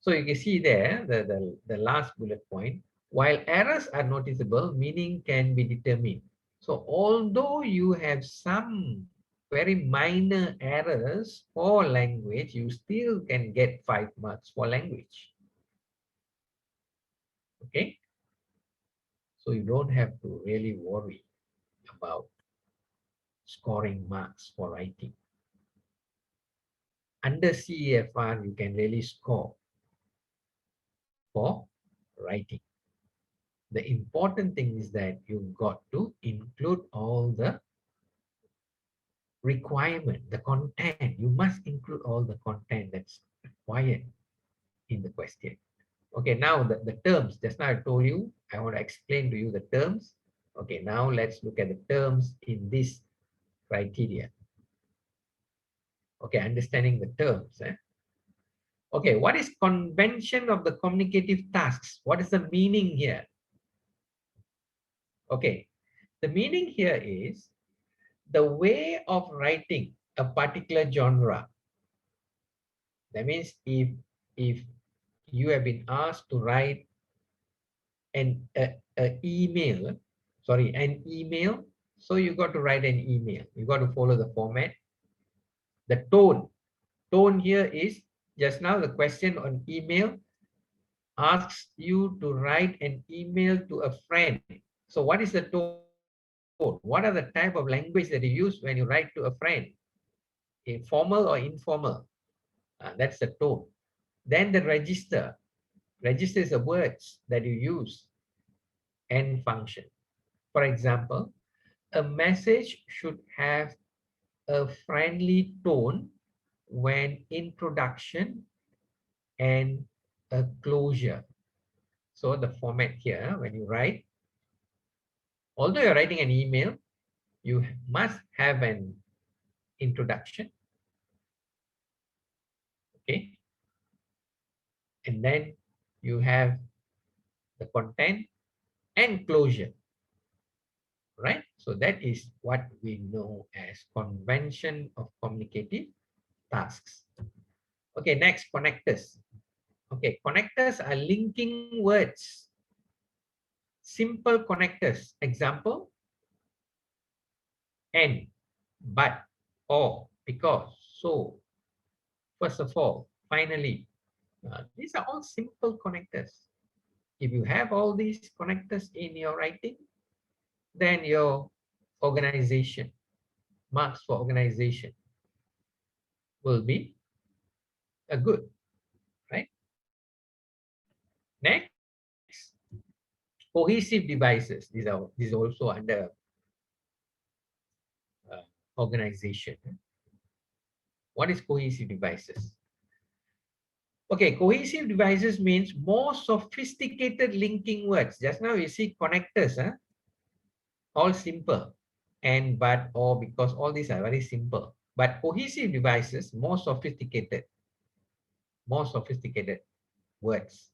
So you can see there the last bullet point. While errors are noticeable, meaning can be determined. So although you have some very minor errors for language, you still can get 5 marks for language. Okay? So you don't have to really worry about scoring marks for writing. Under CEFR, you can really score for writing. The important thing is that you've got to include all the requirement, the content. You must include all the content that's required in the question. Okay, now the terms. Just now I told you, I want to explain to you the terms. Okay, now let's look at the terms in this criteria. Okay, understanding the terms. Okay, what is convention of the communicative tasks? What is the meaning here? Okay, the meaning here is the way of writing a particular genre. That means if you have been asked to write an email, an email, so you got to write an email. You got to follow the format. The tone here is just now the question on email asks you to write an email to a friend. So what is the tone? What are the type of language that you use when you write to a friend? Formal or informal? That's the tone. Then the register. Register is the words that you use and function. For example, a message should have a friendly tone when introduction and a closure. So the format here, when you write, although you're writing an email, you must have an introduction, okay? And then you have the content and closure, right? So that is what we know as convention of communicative tasks. Okay, next, connectors. Okay, connectors are linking words. Simple connectors. Example, and, but, or, because, so, first of all, finally. These are all simple connectors. If you have all these connectors in your writing, then your organization, marks for organization will be a good, right? Next, cohesive devices. These are also under organization. What is cohesive devices? Okay, cohesive devices means more sophisticated linking words. Just now you see connectors, all simple, and, but, or, because, all these are very simple. But cohesive devices, more sophisticated words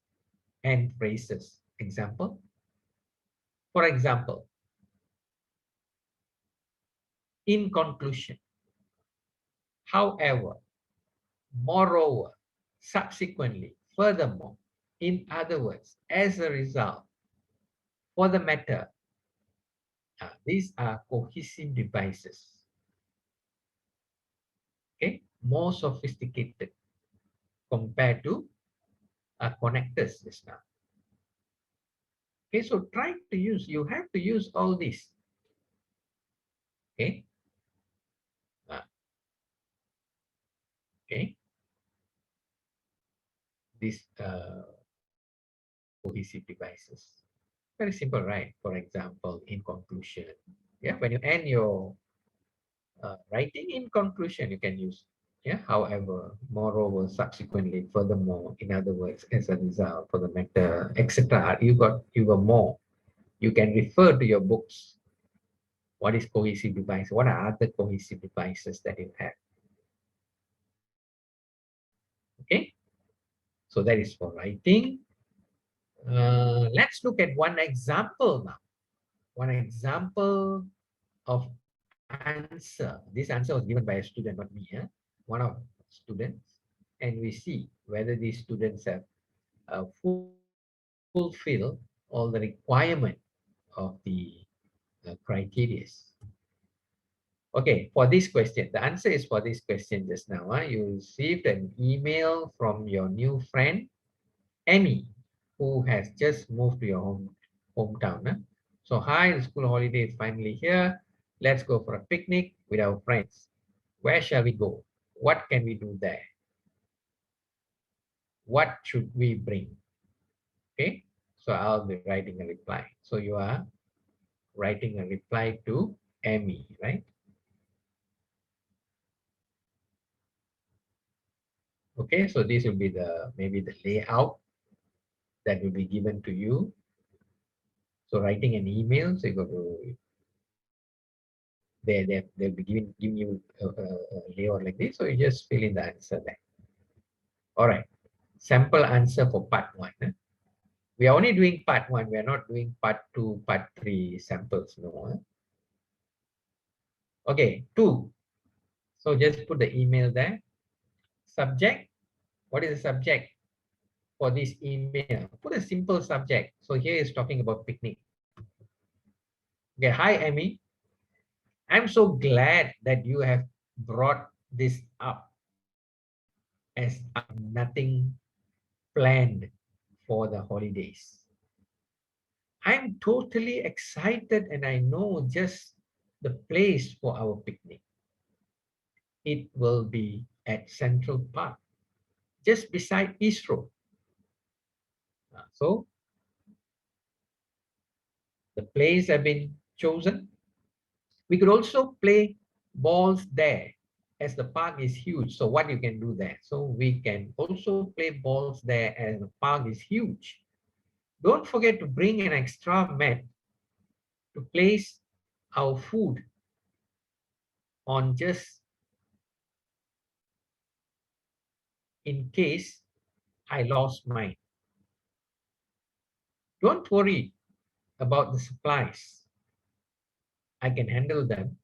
and phrases. Example, for example, in conclusion, however, moreover, subsequently, furthermore, in other words, as a result, for the matter. These are cohesive devices. Okay, more sophisticated compared to connectors just now. Okay, so try to use, you have to use all these. Okay. Okay. These cohesive devices. Very simple, right? For example, in conclusion. Yeah, when you end your writing, in conclusion, you can use, yeah, however, moreover, subsequently, furthermore, in other words, as a result, for the matter, etc. You got more. You can refer to your books. What is cohesive device? What are other cohesive devices that you have? Okay, so that is for writing. Let's look at one example now. One example of answer. This answer was given by a student, not me. One of students, and we see whether these students have fulfilled all the requirement of the criteria. Okay, for this question, the answer is for this question just now. You received an email from your new friend, Amy, who has just moved to your hometown. So, hi, the school holiday is finally here. Let's go for a picnic with our friends. Where shall we go? What can we do there? What should we bring? Okay, So I'll be writing a reply. So you are writing a reply to Amy, right? Okay, so this will be the maybe the layout that will be given to you. So writing an email, so you go to they'll be giving you a layout like this. So you just fill in the answer there. All right. Sample answer for part one. We are only doing part one. We are not doing part two, part three samples. No. Okay, two. So just put the email there. Subject. What is the subject for this email? Put a simple subject. So here is talking about picnic. Okay, hi Amy. I'm so glad that you have brought this up as nothing planned for the holidays. I'm totally excited and I know just the place for our picnic. It will be at Central Park, just beside Istro. So the place have been chosen. We could also play balls there as the park is huge. So what you can do there? So we can also play balls there as the park is huge. Don't forget to bring an extra mat to place our food on just in case I lost mine. Don't worry about the supplies. I can handle them,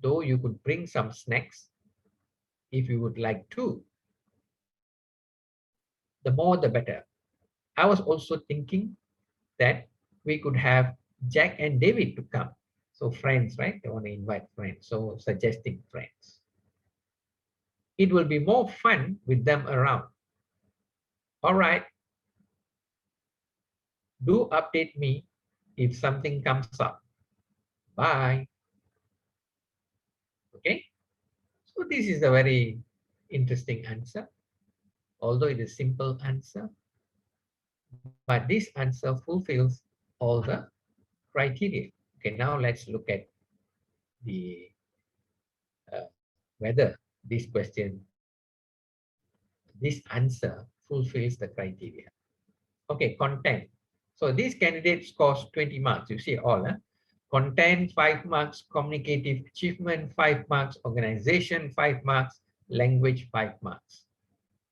though you could bring some snacks if you would like to. The more the better. I was also thinking that we could have Jack and David to come. So friends, right? They want to invite friends. So suggesting friends. It will be more fun with them around. All right. Do update me if something comes up. Bye. Okay. So this is a very interesting answer. Although it is simple answer, but this answer fulfills all the criteria. Okay, now let's look at the whether this question, this answer fulfills the criteria. Okay, content. So this candidate scores 20 marks. You see all. Content 5 marks, communicative achievement 5 marks, organization 5 marks, language 5 marks.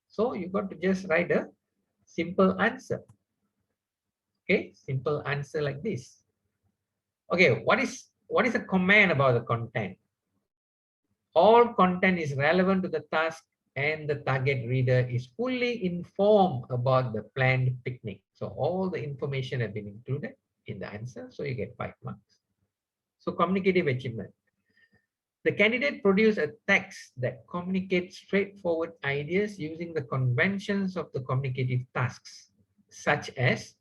So you got to just write a simple answer. Okay, simple answer like this. Okay, what is a comment about the content? All content is relevant to the task and the target reader is fully informed about the planned picnic. So all the information have been included in the answer, so you get 5 marks. So communicative achievement. The candidate produced a text that communicates straightforward ideas using the conventions of the communicative tasks, such as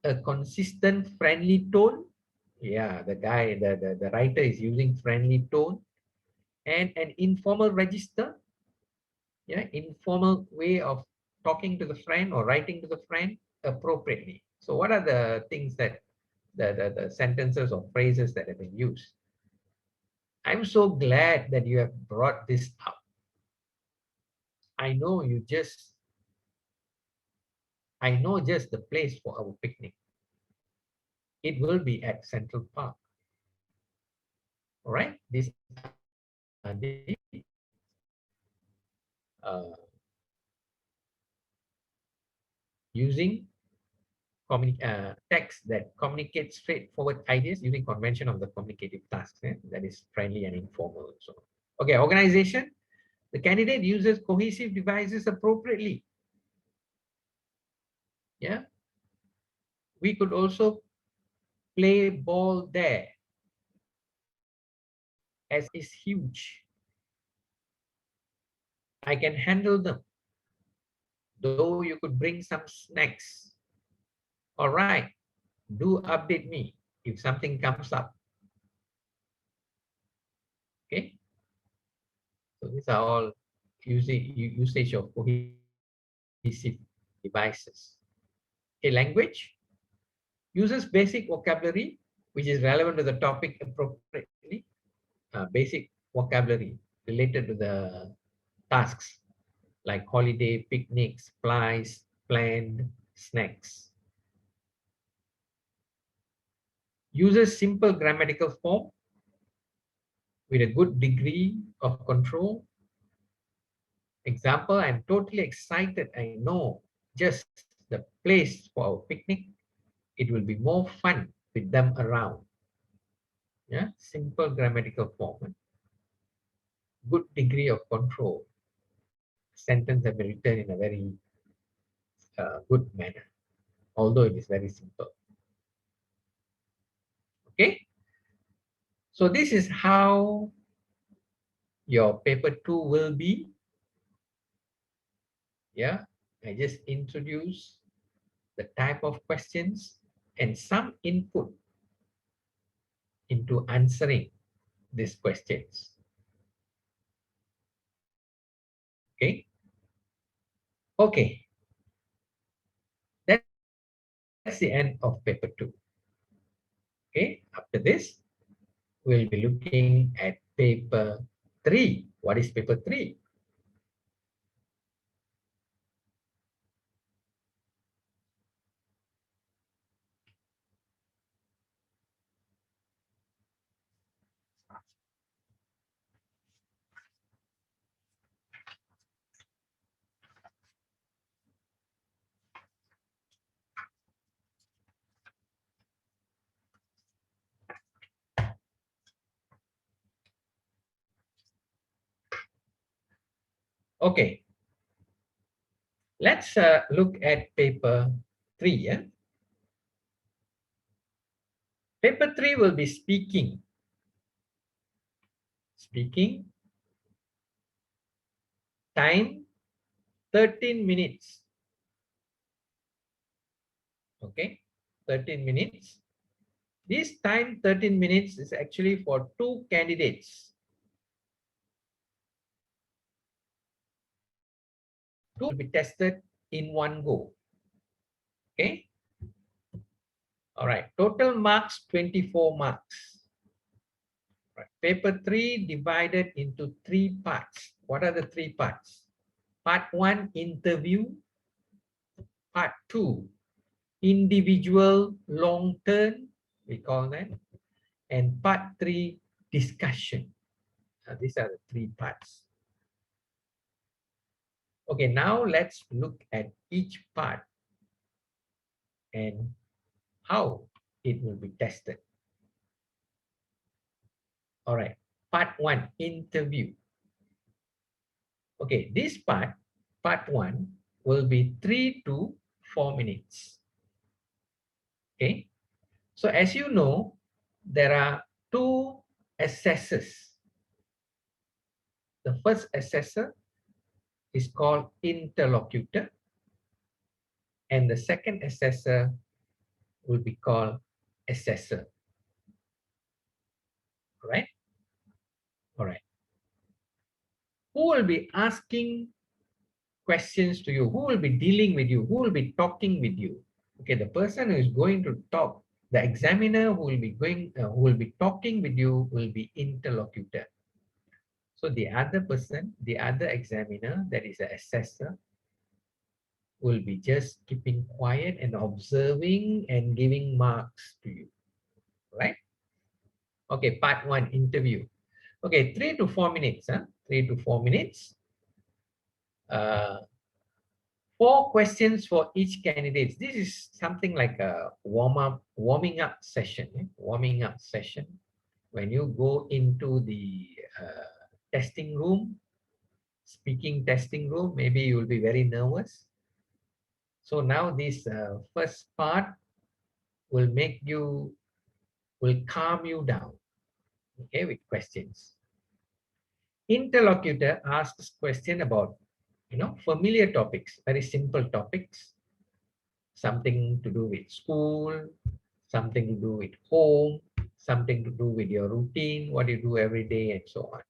a consistent friendly tone. Yeah, the writer is using friendly tone and an informal register. Yeah, informal way of talking to the friend or writing to the friend appropriately. So what are the things that the sentences or phrases that have been used? I'm so glad that you have brought this up. I know you just, I know just the place for our picnic. It will be at Central Park. All right, these are the uh, using text that communicates straightforward ideas using convention of the communicative tasks. That is friendly and informal. So, okay, organization. The candidate uses cohesive devices appropriately. Yeah, we could also play ball there as is huge. I can handle them, though you could bring some snacks. All right, do update me if something comes up. Okay, so these are all usage of cohesive devices. Okay, language. Uses basic vocabulary, which is relevant to the topic appropriately. Basic vocabulary related to the tasks like holiday, picnics, flies, planned, snacks. Uses simple grammatical form with a good degree of control. Example, I'm totally excited. I know just the place for our picnic. It will be more fun with them around. Yeah, simple grammatical form. Good degree of control. Sentence have been written in a very good manner, although it is very simple. Okay, so this is how your paper 2 will be. Yeah, I just introduce the type of questions and some input into answering these questions. Okay. Okay. That's the end of paper 2. Okay. After this, we'll be looking at paper 3. What is paper 3? Okay. Let's look at paper 3. Yeah? Paper 3 will be speaking. Speaking. Time 13 minutes. Okay. 13 minutes. This time 13 minutes is actually for 2 candidates. 2 will be tested in one go. Okay. All right. Total marks 24 marks. Right. Paper 3 divided into 3 parts. What are the 3 parts? Part 1 interview. Part 2 individual long term, we call that. And part 3 discussion. These are the 3 parts. Okay, now let's look at each part and how it will be tested. All right, part 1, interview. Okay, this part 1, will be 3 to 4 minutes. Okay, so as you know, there are 2 assessors. The first assessor is called interlocutor, and the second assessor will be called assessor. All right? All right. Who will be asking questions to you? Who will be dealing with you? Who will be talking with you? Okay, the person who is going to talk, the examiner who will be talking with you will be interlocutor. So the other person, the other examiner, that is the assessor, will be just keeping quiet and observing and giving marks to you. Right? Okay, part 1, interview. Okay, 3 to 4 minutes. 3 to 4 minutes. 4 questions for each candidate. This is something like a warming up session. Warming up session. When you go into the testing room, speaking testing room, maybe you will be very nervous. So now this first part will calm you down, okay, with questions. Interlocutor asks question about, familiar topics, very simple topics, something to do with school, something to do with home, something to do with your routine, what you do every day, and so on.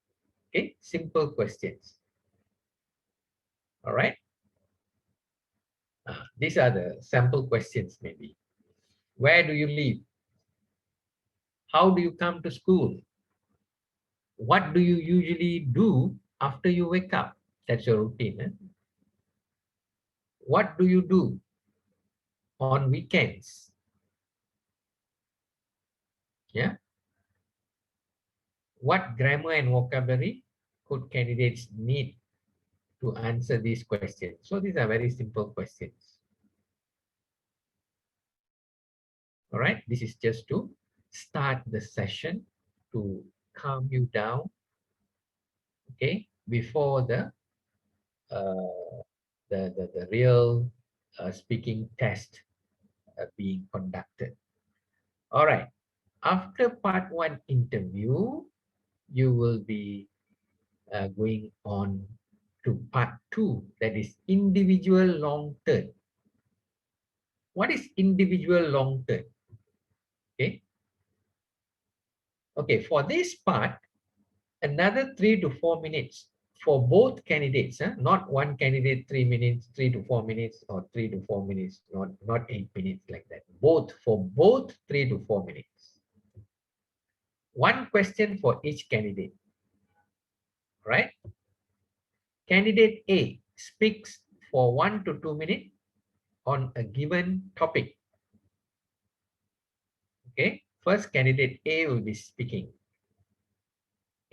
Okay, simple questions. All right. These are the sample questions, maybe. Where do you live? How do you come to school? What do you usually do after you wake up? That's your routine. Eh? What do you do on weekends? Yeah. What grammar and vocabulary could candidates need to answer these questions? So these are very simple questions. All right. This is just to start the session to calm you down. Okay. Before uh, the real speaking test being conducted. All right. After part one interview, you will be going on to part two, that is individual long term. What is individual long term? Okay. Okay. For this part, another 3 to 4 minutes for both candidates, not one candidate 3 minutes, 3 to 4 minutes, or 3 to 4 minutes, not 8 minutes like that. Both for both 3 to 4 minutes. One question for each candidate, right? Candidate A speaks for 1 to 2 minutes on a given topic. Okay, first candidate A will be speaking.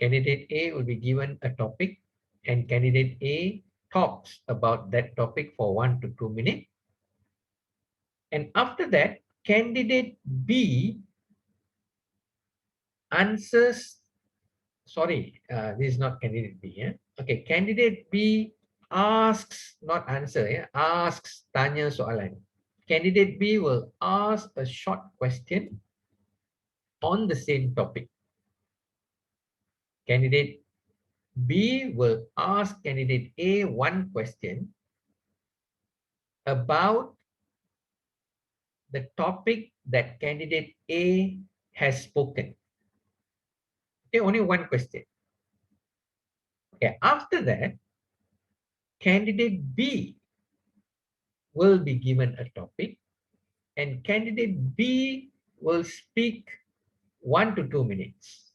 Candidate A will be given a topic and candidate A talks about that topic for 1 to 2 minutes. And after that, candidate B answers, sorry, this is not candidate B. Yeah? Okay, candidate B asks, not answer, yeah? Asks, tanya soalan. Candidate B will ask a short question on the same topic. Candidate B will ask candidate A one question about the topic that candidate A has spoken. Okay, only one question. Okay, after that, candidate B will be given a topic and candidate B will speak 1 to 2 minutes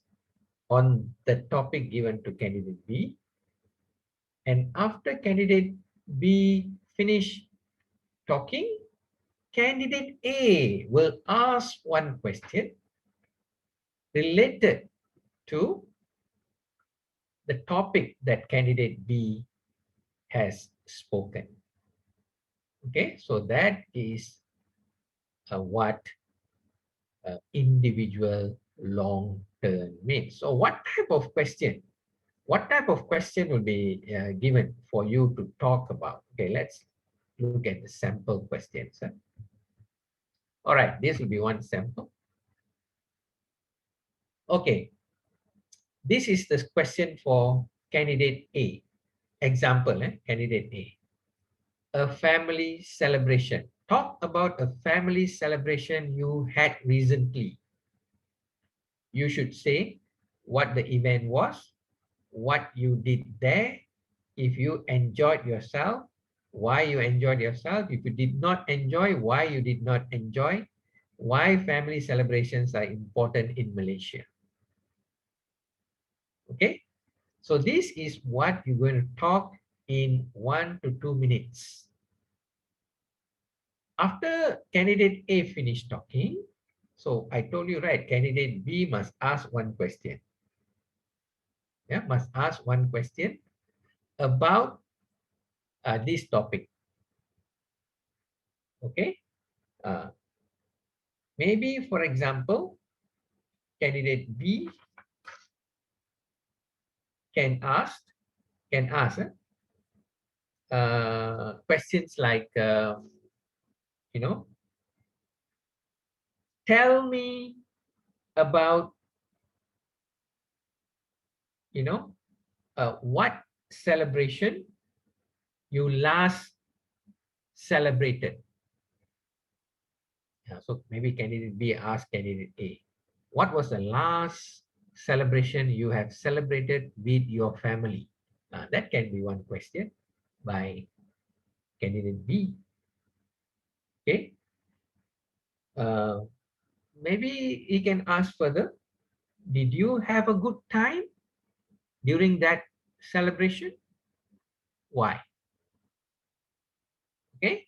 on the topic given to candidate B. And after candidate B finish talking, candidate A will ask one question related to the topic that candidate B has spoken. Okay, so that is what individual long term means. So what type of question? What type of question will be given for you to talk about? Okay, let's look at the sample questions. All right, this will be one sample. Okay, this is the question for candidate A. Example, candidate A. A family celebration. Talk about a family celebration you had recently. You should say what the event was, what you did there, if you enjoyed yourself, why you enjoyed yourself, if you did not enjoy, why you did not enjoy, why family celebrations are important in Malaysia. Okay, so this is what you're going to talk in 1 to 2 minutes. After candidate A finished talking, so I told you, right, candidate B must ask one question. Yeah, must ask one question about this topic. Okay, maybe for example, candidate B can ask questions like, you know, tell me about, you know, what celebration you last celebrated. So maybe candidate B asked candidate A, what was the last celebration you have celebrated with your family? That can be one question by candidate B. Okay. Uh, Maybe he can ask further, did you have a good time during that celebration? Why? Okay.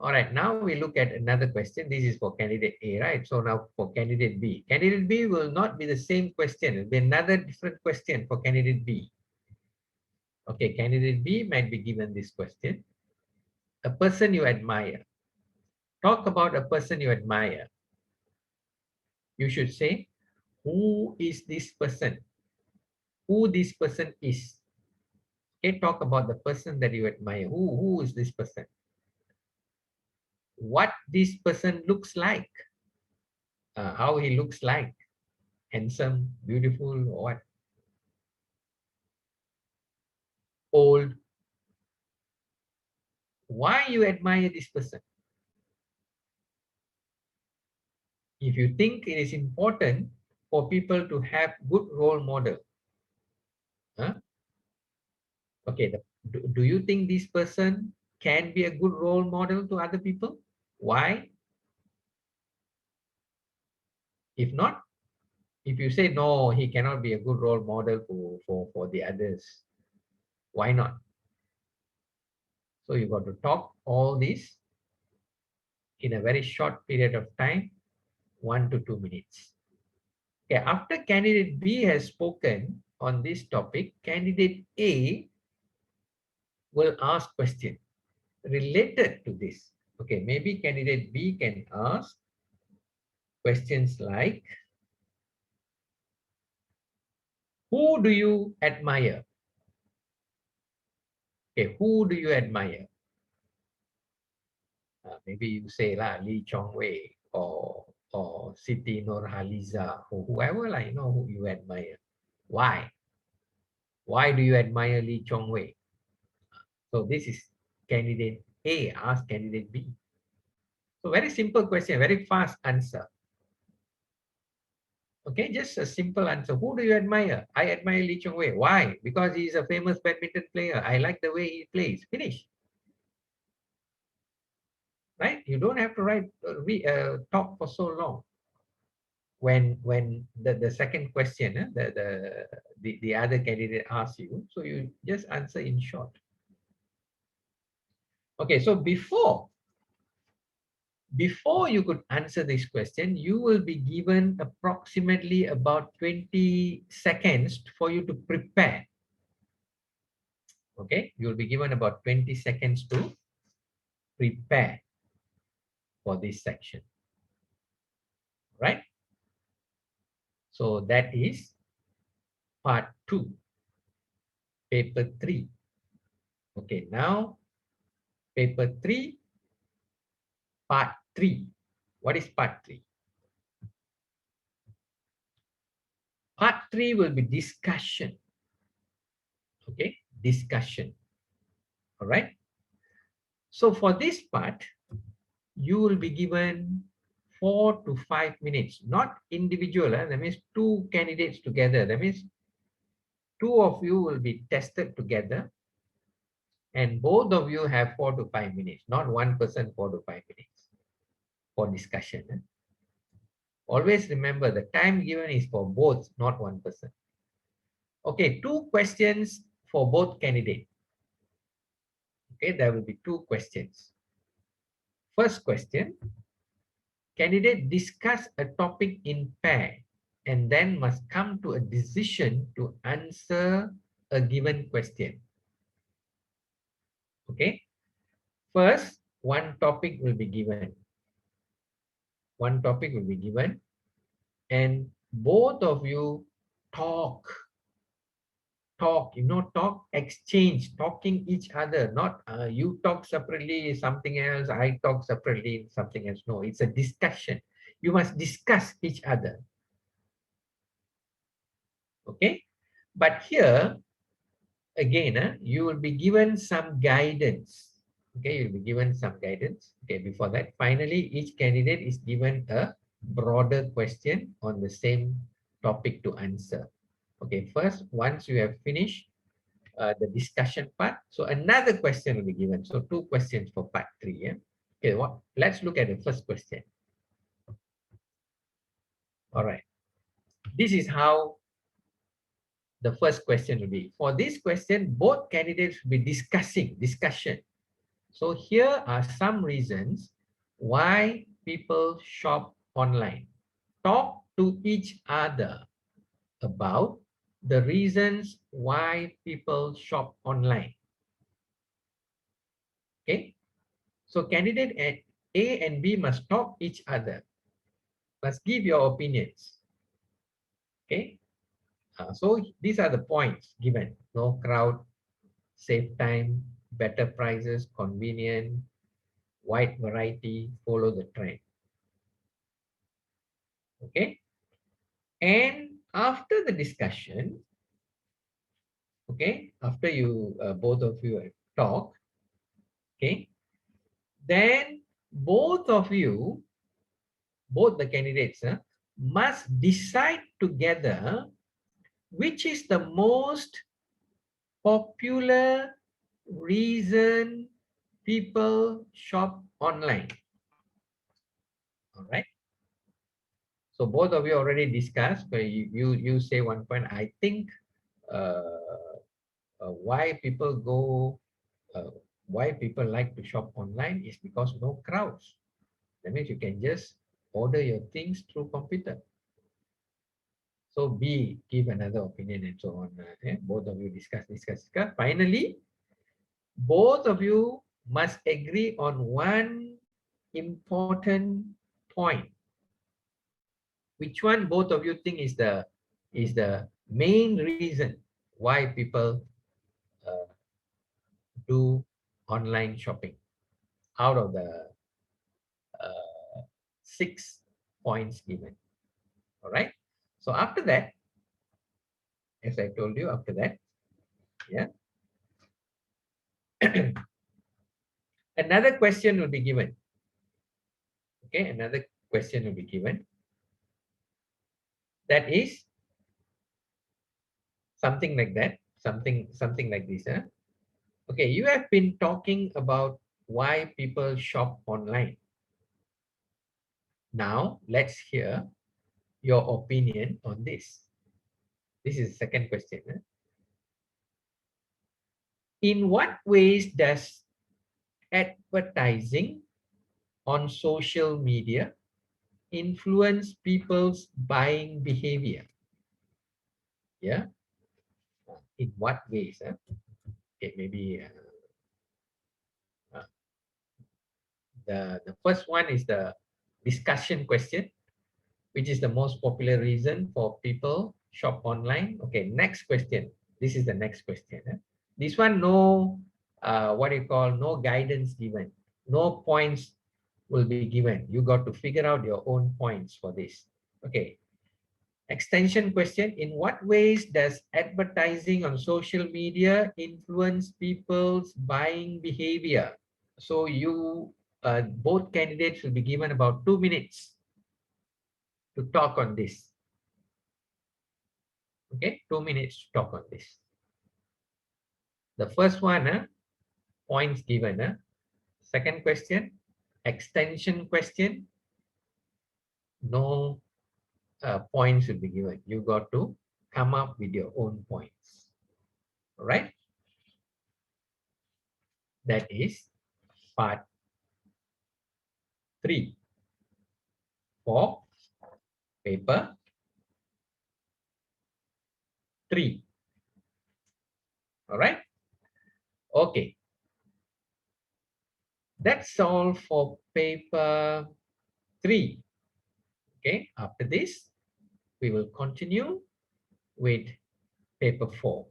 All right. Now we look at another question. This is for candidate A, right? So now for candidate B. Candidate B will not be the same question. It will be another different question for candidate B. Okay. Candidate B might be given this question. A person you admire. Talk about a person you admire. You should say, who is this person? Who this person is. Okay, talk about the person that you admire. Who is this person? What this person looks like. How he looks like. Handsome, beautiful, or what? Old. Why you admire this person? If you think it is important for people to have good role model, huh? Okay, do you think this person can be a good role model to other people? Why? If not, if you say no, he cannot be a good role model for the others, why not? So you got to talk all this in a very short period of time, 1 to 2 minutes. Okay, after candidate B has spoken on this topic, candidate A will ask question related to this. Okay, maybe candidate B can ask questions like, who do you admire? Okay, who do you admire? Maybe you say lah Lee Chong Wei or Siti Nurhaliza or whoever like who you admire. Why? Why do you admire Lee Chong Wei? So this is candidate A, ask candidate B. So very simple question, very fast answer. Okay, just a simple answer. Who do you admire? I admire Lee Chong Wei. Why? Because he is a famous badminton player. I like the way he plays. Finish. Right? You don't have to talk for so long. When the second question, the other candidate asks you, so you just answer in short. Okay, so before you could answer this question, you will be given approximately about 20 seconds for you to prepare. Okay, you'll be given about 20 seconds to prepare for this section. Right? So that is part 2, paper 3. Okay, now paper 3, part 3. What is part 3? Part 3 will be discussion. Okay, discussion. All right. So for this part, you will be given 4 to 5 minutes, not individual. That means 2 candidates together. That means 2 of you will be tested together, and both of you have 4 to 5 minutes, not one person 4 to 5 minutes for discussion. Always remember the time given is for both, not one person. Okay, 2 questions for both candidates. Okay, there will be 2 questions. First question, candidate discuss a topic in pair and then must come to a decision to answer a given question. Okay, first, one topic will be given. One topic will be given, and both of you talk, exchange, talking each other, not you talk separately, something else, I talk separately, something else. No, it's a discussion. You must discuss each other. Okay, but here, again, you will be given some guidance. Okay, you'll be given some guidance. Okay, before that, finally, each candidate is given a broader question on the same topic to answer. Okay, first, once you have finished the discussion part, so another question will be given. So 2 questions for part 3. Yeah. Okay, let's look at the first question. All right. This is how the first question will be. For this question, both candidates will be discussion. So here are some reasons why people shop online. Talk to each other about the reasons why people shop online. Okay. So candidate at A and B must talk each other, must give your opinions. Okay. So these are the points given. No crowd, save time, better prices, convenient, wide variety, follow the trend. Okay. And after the discussion, okay, after you both of you talk, okay, then both of you, both the candidates, must decide together which is the most popular reason people shop online. All right. So both of you already discussed, but you say one point. I think why people go, uh, why people like to shop online is because no crowds. That means you can just order your things through computer. So B give another opinion and so on. Both of you discuss. Finally, both of you must agree on one important point. Which one both of you think is the main reason why people uh, do online shopping out of the 6 points given? All right. So after that, as I told you, after that, yeah, another question will be given. Okay, another question will be given. That is something like that, something like this. Okay, you have been talking about why people shop online. Now let's hear your opinion on this. This is the second question. In what ways does advertising on social media influence people's buying behavior? Yeah. In what ways? Okay, maybe uh, the first one is the discussion question, which is the most popular reason for people shop online. Okay, next question. This is the next question. This one, no, what do you call, no guidance given. No points will be given. You got to figure out your own points for this. Okay. Extension question. In what ways does advertising on social media influence people's buying behavior? So you, both candidates will be given about 2 minutes to talk on this. Okay, 2 minutes to talk on this. The first one, points given. Second question, extension question. No points will be given. You got to come up with your own points. All right. That is part 3 for paper 3. All right. Okay. That's all for paper 3. Okay. After this, we will continue with paper 4.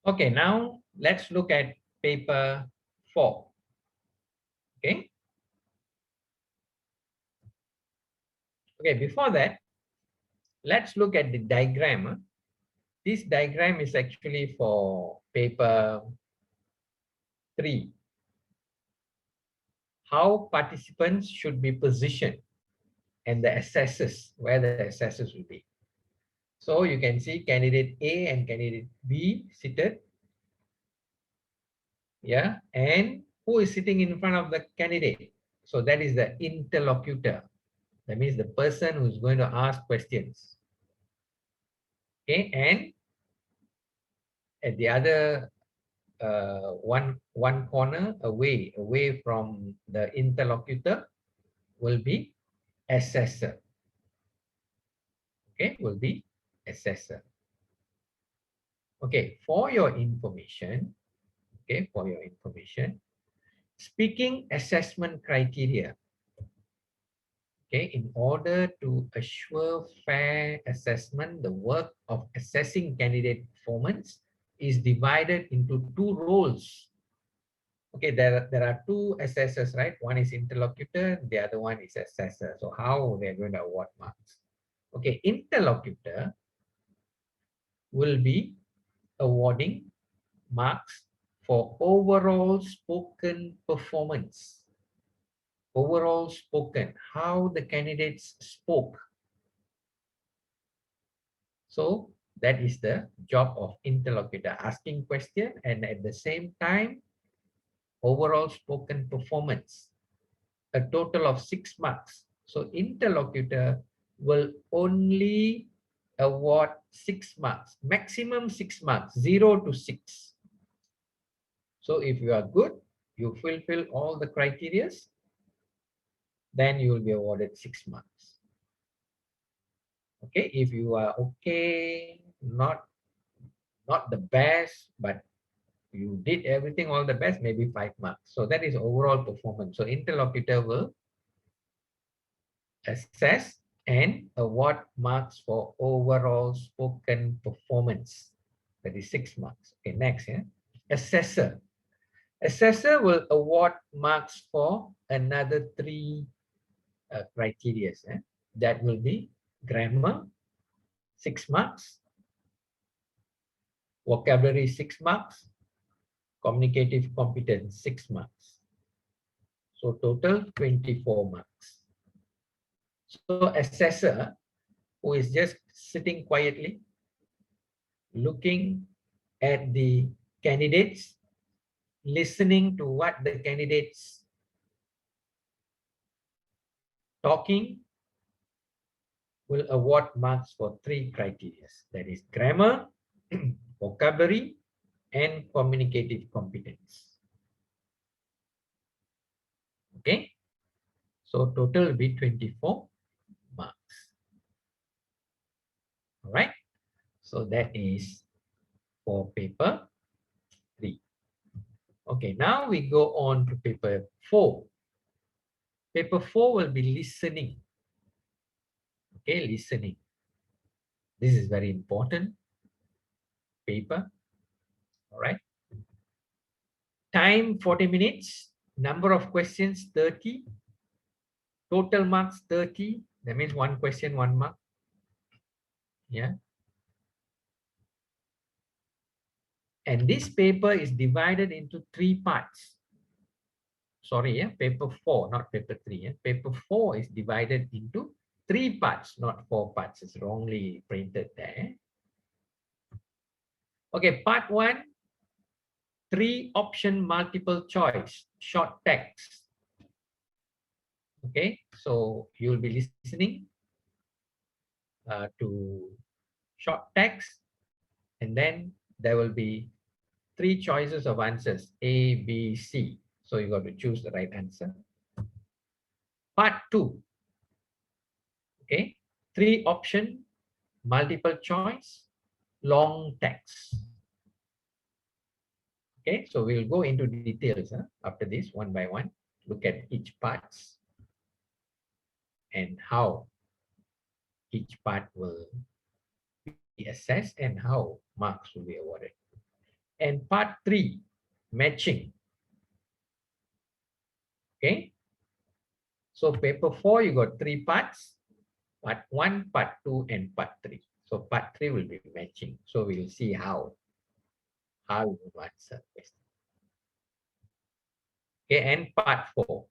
Okay, now let's look at paper 4. Okay. Okay, before that, let's look at the diagram. This diagram is actually for paper 3. How participants should be positioned and the assessors, where the assessors will be. So you can see candidate A and candidate B seated. Yeah, and who is sitting in front of the candidate? So that is the interlocutor. That means the person who's going to ask questions. Okay, and at the other one corner away from the interlocutor will be assessor. Okay, will be assessor. Okay, for your information, speaking assessment criteria. Okay, in order to assure fair assessment, the work of assessing candidate performance is divided into two roles. Okay, there are two assessors, right? One is interlocutor, the other one is assessor. So how they're going to award marks? Okay, interlocutor will be awarding marks for overall spoken performance. Overall spoken, how the candidates spoke. So that is the job of interlocutor, asking question and at the same time, overall spoken performance, a total of 6 marks. So interlocutor will only award 6 marks, maximum 6 marks, 0 to 6. So if you are good, you fulfill all the criteria, then you will be awarded 6 marks. Okay, if you are okay, not the best, but you did everything all the best, maybe 5 marks. So that is overall performance. So interlocutor will assess and award marks for overall spoken performance. That is 6 marks. Okay, next, yeah. Assessor. Assessor will award marks for another 3 criteria. That will be grammar, 6 marks, vocabulary, 6 marks, communicative competence, 6 marks. So total 24 marks. So assessor who is just sitting quietly, looking at the candidates, listening to what the candidates talking, will award marks for 3 criteria. That is grammar, vocabulary, and communicative competence. Okay, so total will be 24 marks. All right, so that is for paper 3. Okay, now we go on to paper 4. Paper 4 will be listening. Okay, listening. This is very important paper. All right. Time 40 minutes. Number of questions 30. Total marks 30. That means 1 question, 1 mark. Yeah. And this paper is divided into 3 parts. Sorry, yeah, paper 4, not paper 3. Yeah. Paper 4 is divided into 3 parts, not 4 parts. It's wrongly printed there. Okay, part 1, 3 option multiple choice, short text. Okay, so you'll be listening to short text, and then there will be 3 choices of answers, A, B, C. So you got to choose the right answer. Part 2, okay, 3 option, multiple choice, long text. Okay, so we'll go into details after this one by one. Look at each parts and how each part will be assessed and how marks will be awarded. And part 3, matching. Okay. So paper 4, you got 3 parts. Part 1, part 2, and part 3. So part 3 will be matching. So we'll see how you answer question. Okay, and part 4.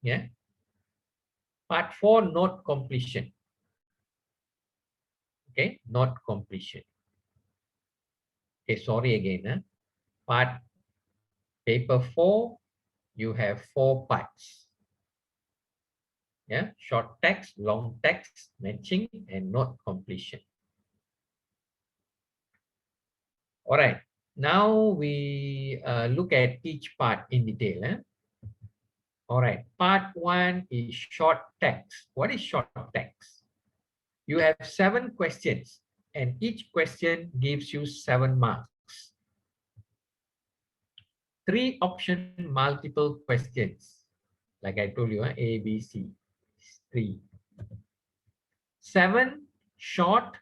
Yeah. Part 4, note completion. Okay, note completion. Okay, sorry again. Part paper 4, you have 4 parts. Yeah, short text, long text, matching, and note completion. All right. Now we look at each part in detail. All right. Part 1 is short text. What is short text? You have 7 questions, and each question gives you 7 marks. 3 option multiple questions. Like I told you, A, B, C. 3. 7 short,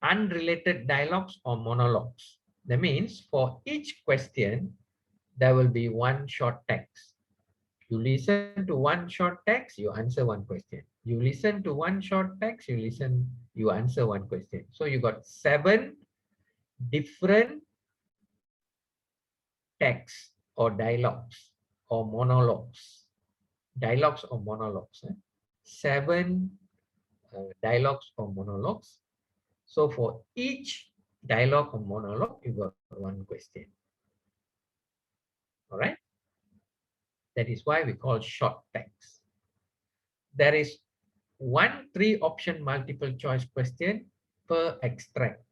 unrelated dialogues or monologues. That means for each question, there will be 1 short text. You listen to 1 short text, you answer 1 question. You listen to 1 short text, you answer 1 question. So you got 7 different texts or dialogues or monologues. Dialogues or monologues. 7 dialogues or monologues. So for each dialogue or monologue, you got 1 question. All right. That is why we call short text. There is 1 3-option multiple choice question per extract,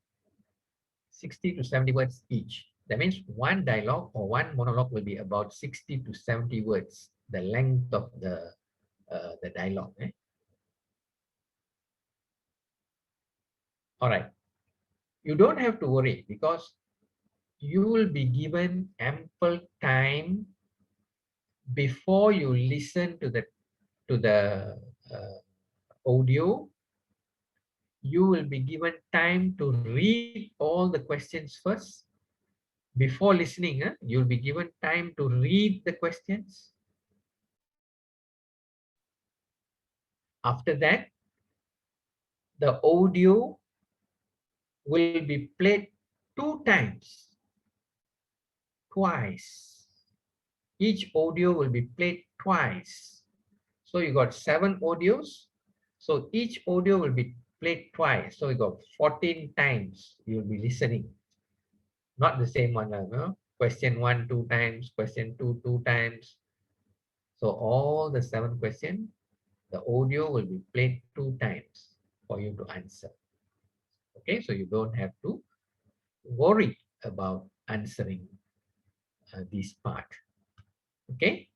60 to 70 words each. That means 1 dialogue or 1 monologue will be about 60 to 70 words, the length of the dialogue. All right. You don't have to worry because you will be given ample time before you listen to the audio. You will be given time to read all the questions first. Before listening, you'll be given time to read the questions. After that, the audio will be played 2 times, twice. Each audio will be played twice. So you got 7 audios. So each audio will be played twice. So you got 14 times you'll be listening. Not the same one. Question 1, 2 times. Question 2, 2 times. So all the 7 questions, the audio will be played 2 times for you to answer. Okay, so you don't have to worry about answering this part. Okay,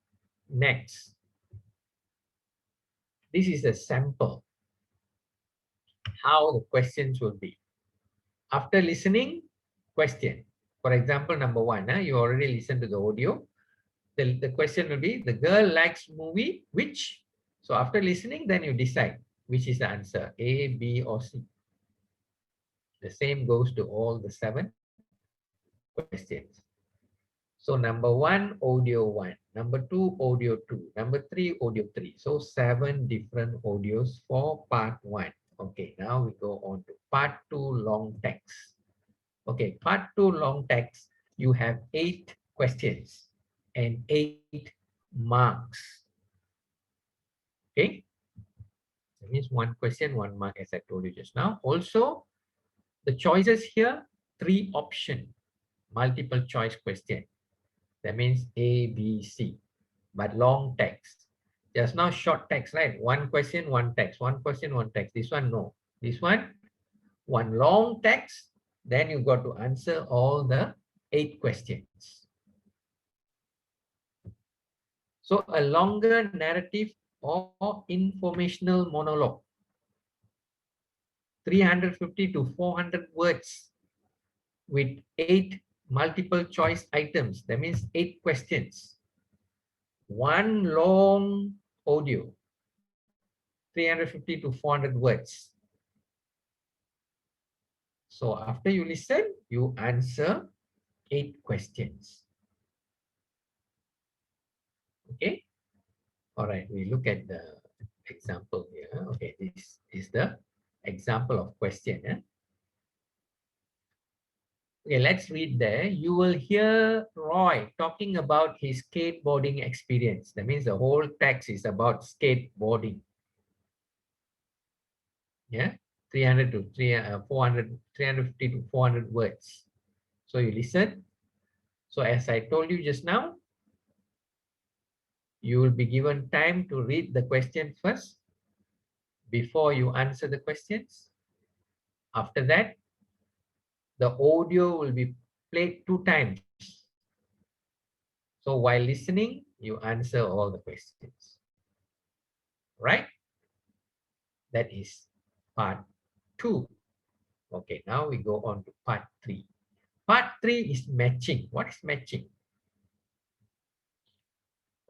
next. This is a sample how the questions will be. After listening, question. For example, number 1, you already listened to the audio. The question will be, the girl likes movie, which? So after listening, then you decide which is the answer, A, B, or C. The same goes to all the 7 questions. So number 1, audio 1. Number 2, audio 2. Number 3, audio 3. So 7 different audios for part 1. Okay, now we go on to part 2, long text. Okay, part 2, long text. You have 8 questions and 8 marks. Okay, that means 1 question, 1 mark, as I told you just now. Also, the choices here, 3 option, multiple choice question. That means A, B, C, but long text. Just now short text, right? 1 question, 1 text, 1 question, 1 text. This one, no. This one, 1 long text, then you got to answer all the 8 questions. So a longer narrative or informational monologue, 350 to 400 words with 8 multiple choice items. That means 8 questions. 1 long audio, 350 to 400 words. So after you listen, you answer 8 questions. Okay. All right. We look at the example here. Okay. This is the example of question. Okay, let's read there. You will hear Roy talking about his skateboarding experience. That means the whole text is about skateboarding. Yeah, 300 to 400, 350 to 400 words. So you listen. So as I told you just now, you will be given time to read the question first before you answer the questions. After that, the audio will be played 2 times. So while listening, you answer all the questions. Right? That is part 2. Okay, now we go on to part 3. Part 3 is matching. What is matching?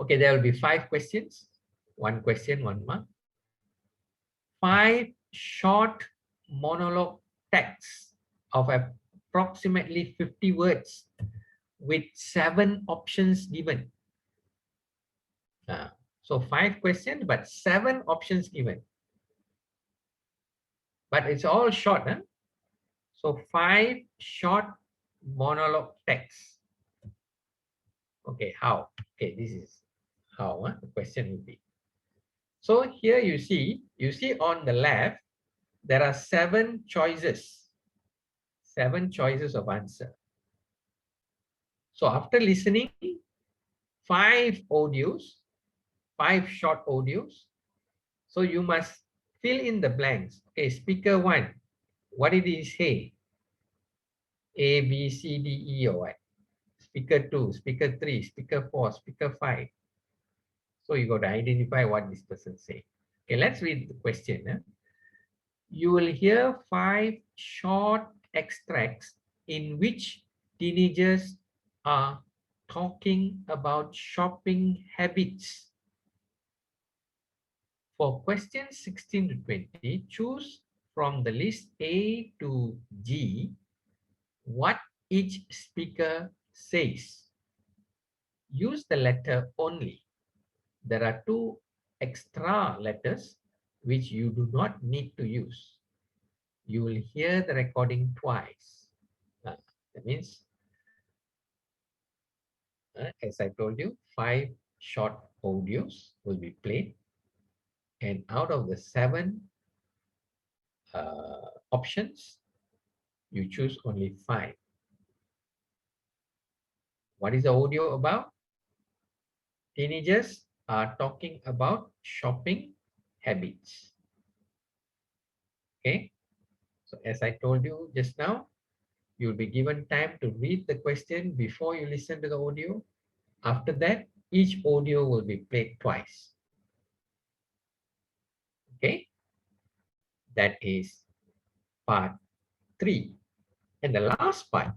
Okay, there will be 5 questions. 1 question, 1 mark. 5 short monologue texts of approximately 50 words with 7 options given. So 5 questions, but 7 options given. But it's all short. Huh? So 5 short monologue texts. Okay, how? Okay, this is how the question will be. So here you see on the left, there are 7 choices. 7 choices of answer. So after listening, 5 audios, 5 short audios. So you must fill in the blanks. Okay, speaker 1, what did he say? A, B, C, D, E, or what? Speaker 2, speaker 3, speaker 4, speaker 5. So you got to identify what this person say. Okay, let's read the question. You will hear 5 short extracts in which teenagers are talking about shopping habits. For questions 16 to 20, choose from the list A to G what each speaker says. Use the letter only. There are 2 extra letters which you do not need to use. You will hear the recording twice. That means, as I told you, 5 short audios will be played. And out of the 7 options, you choose only 5. What is the audio about? Teenagers are talking about shopping habits. Okay. So as I told you just now, you'll be given time to read the question before you listen to the audio. After that, each audio will be played twice. Okay. That is part 3. And the last part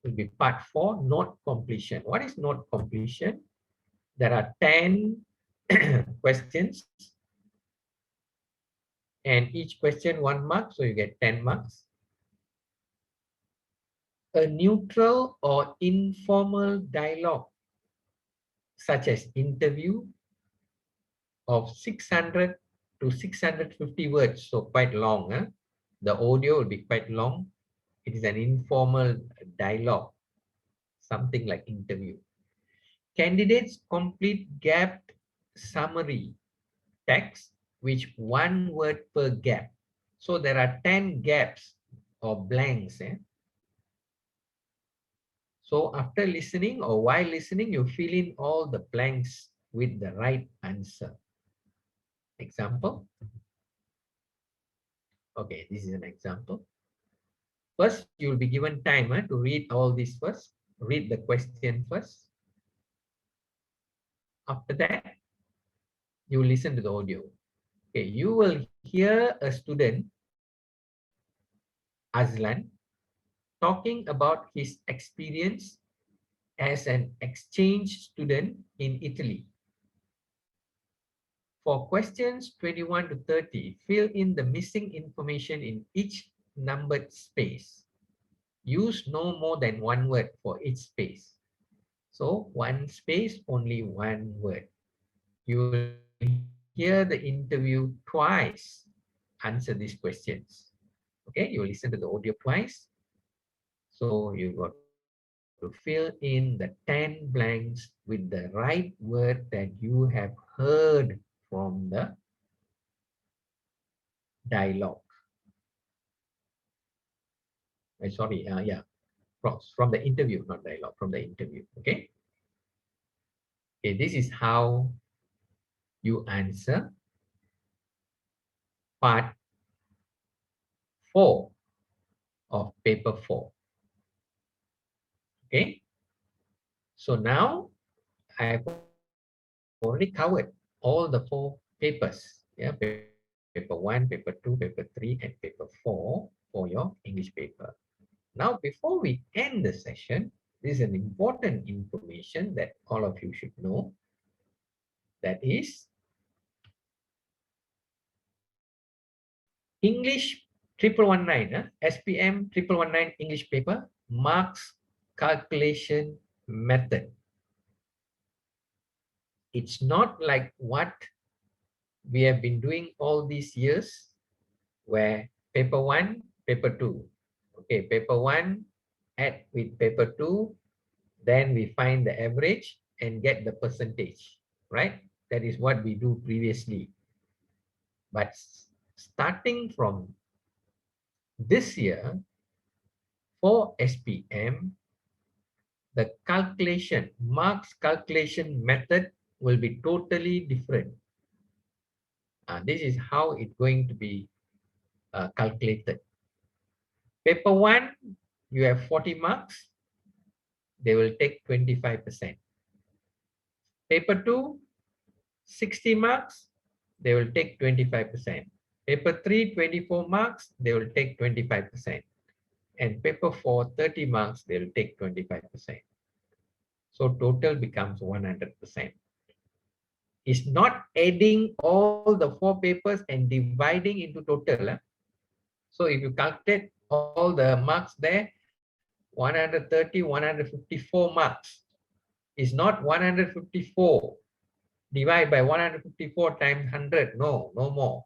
will be part 4, note completion. What is note completion? There are 10 questions. And each question 1 mark, so you get 10 marks. A neutral or informal dialogue, such as interview, of 600 to 650 words, so quite long. The audio will be quite long. It is an informal dialogue, something like interview. Candidates complete gapped summary text, which 1 word per gap. So there are 10 gaps or blanks. So after listening or while listening, you fill in all the blanks with the right answer. Example. Okay, this is an example. First, you will be given time to read all this first. Read the question first. After that, you listen to the audio. Okay, you will hear a student, Azlan, talking about his experience as an exchange student in Italy. For questions 21 to 30, fill in the missing information in each numbered space. Use no more than one word for each space. So one space, only one word. You will hear the interview twice. Answer these questions. Okay, you will listen to the audio twice. So you got to fill in the 10 blanks with the right word that you have heard from the dialogue. Sorry, yeah, from the interview, not dialogue, from the interview. Okay. Okay, this is how you answer part 4 of paper 4. Okay. So now I've already covered all the 4 papers. Yeah, paper 1, paper 2, paper 3, and paper 4 for your English paper. Now, before we end the session, this is an important information that all of you should know. That is English 1119, SPM 1119 English paper, marks calculation method. It's not like what we have been doing all these years, where paper 1, paper 2. Okay, paper 1 add with paper 2, then we find the average and get the percentage, right? That is what we do previously. But starting from this year, for SPM, the calculation, marks calculation method will be totally different. This is how it's going to be calculated. Paper 1, you have 40 marks, they will take 25%. Paper 2, 60 marks, they will take 25%. Paper 3, 24 marks, they will take 25%. And paper 4, 30 marks, they will take 25%. So total becomes 100%. It's not adding all the 4 papers and dividing into total. So if you calculate all the marks there, 130, 154 marks. Is not 154 divided by 154 times 100. No, no more.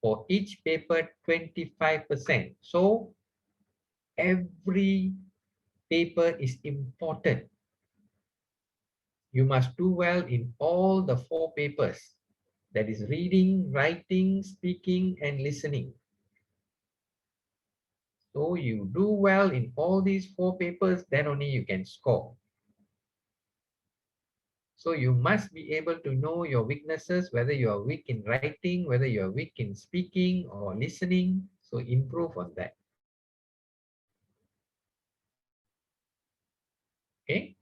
For each paper, 25%. So every paper is important. You must do well in all the 4 papers. That is reading, writing, speaking, and listening. So you do well in all these 4 papers, then only you can score. So you must be able to know your weaknesses, whether you are weak in writing, whether you are weak in speaking or listening. So improve on that. Okay.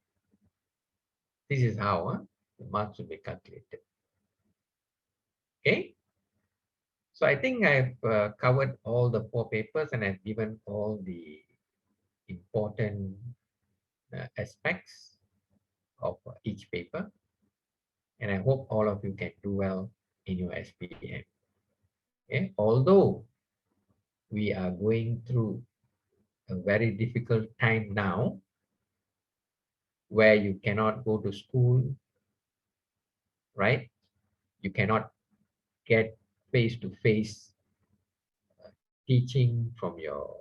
This is how the marks will be calculated. Okay. So I think I've covered all the 4 papers and I've given all the important aspects of each paper. And I hope all of you can do well in your SPM. Okay? Although we are going through a very difficult time now, where you cannot go to school, right? You cannot get face-to-face teaching from your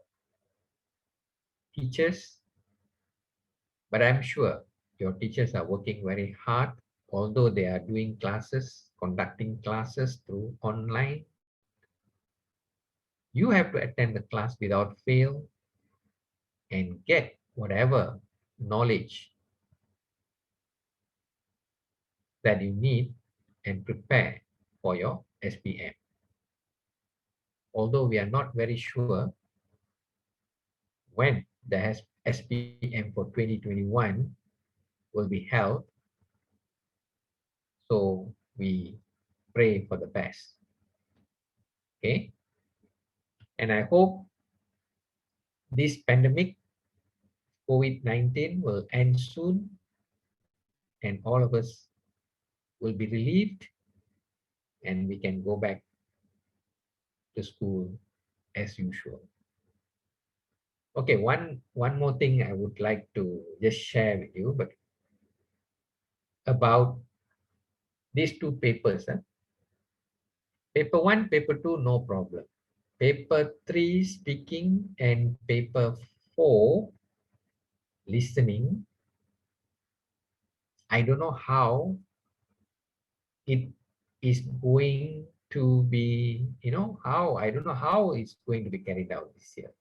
teachers. But I'm sure your teachers are working very hard, although they are doing classes, conducting classes through online. You have to attend the class without fail and get whatever knowledge that you need and prepare for your SPM. Although we are not very sure when the SPM for 2021 will be held, so we pray for the best. Okay, and I hope this pandemic COVID-19 will end soon and all of us will be relieved and we can go back to school as usual. Okay, one more thing I would like to just share with you, but about these two papers. Paper 1, paper 2, no problem. Paper 3, speaking, and paper 4, listening. I don't know how it is going to be, I don't know how it's going to be carried out this year.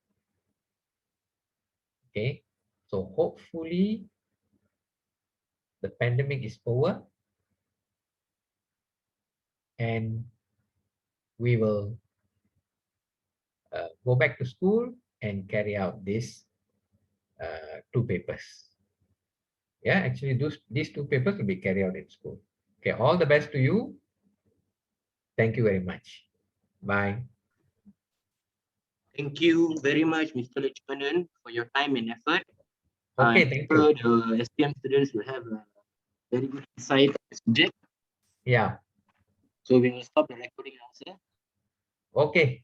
Okay, so hopefully the pandemic is over and we will go back to school and carry out these two papers. Yeah, actually, these two papers will be carried out in school. Okay, all the best to you. Thank you very much. Bye. Thank you very much, Mr. Letchumana, for your time and effort. Okay, I'm thank sure you. the SPM students will have a very good insight on the subject. Yeah, So we will stop the recording now, sir. okay.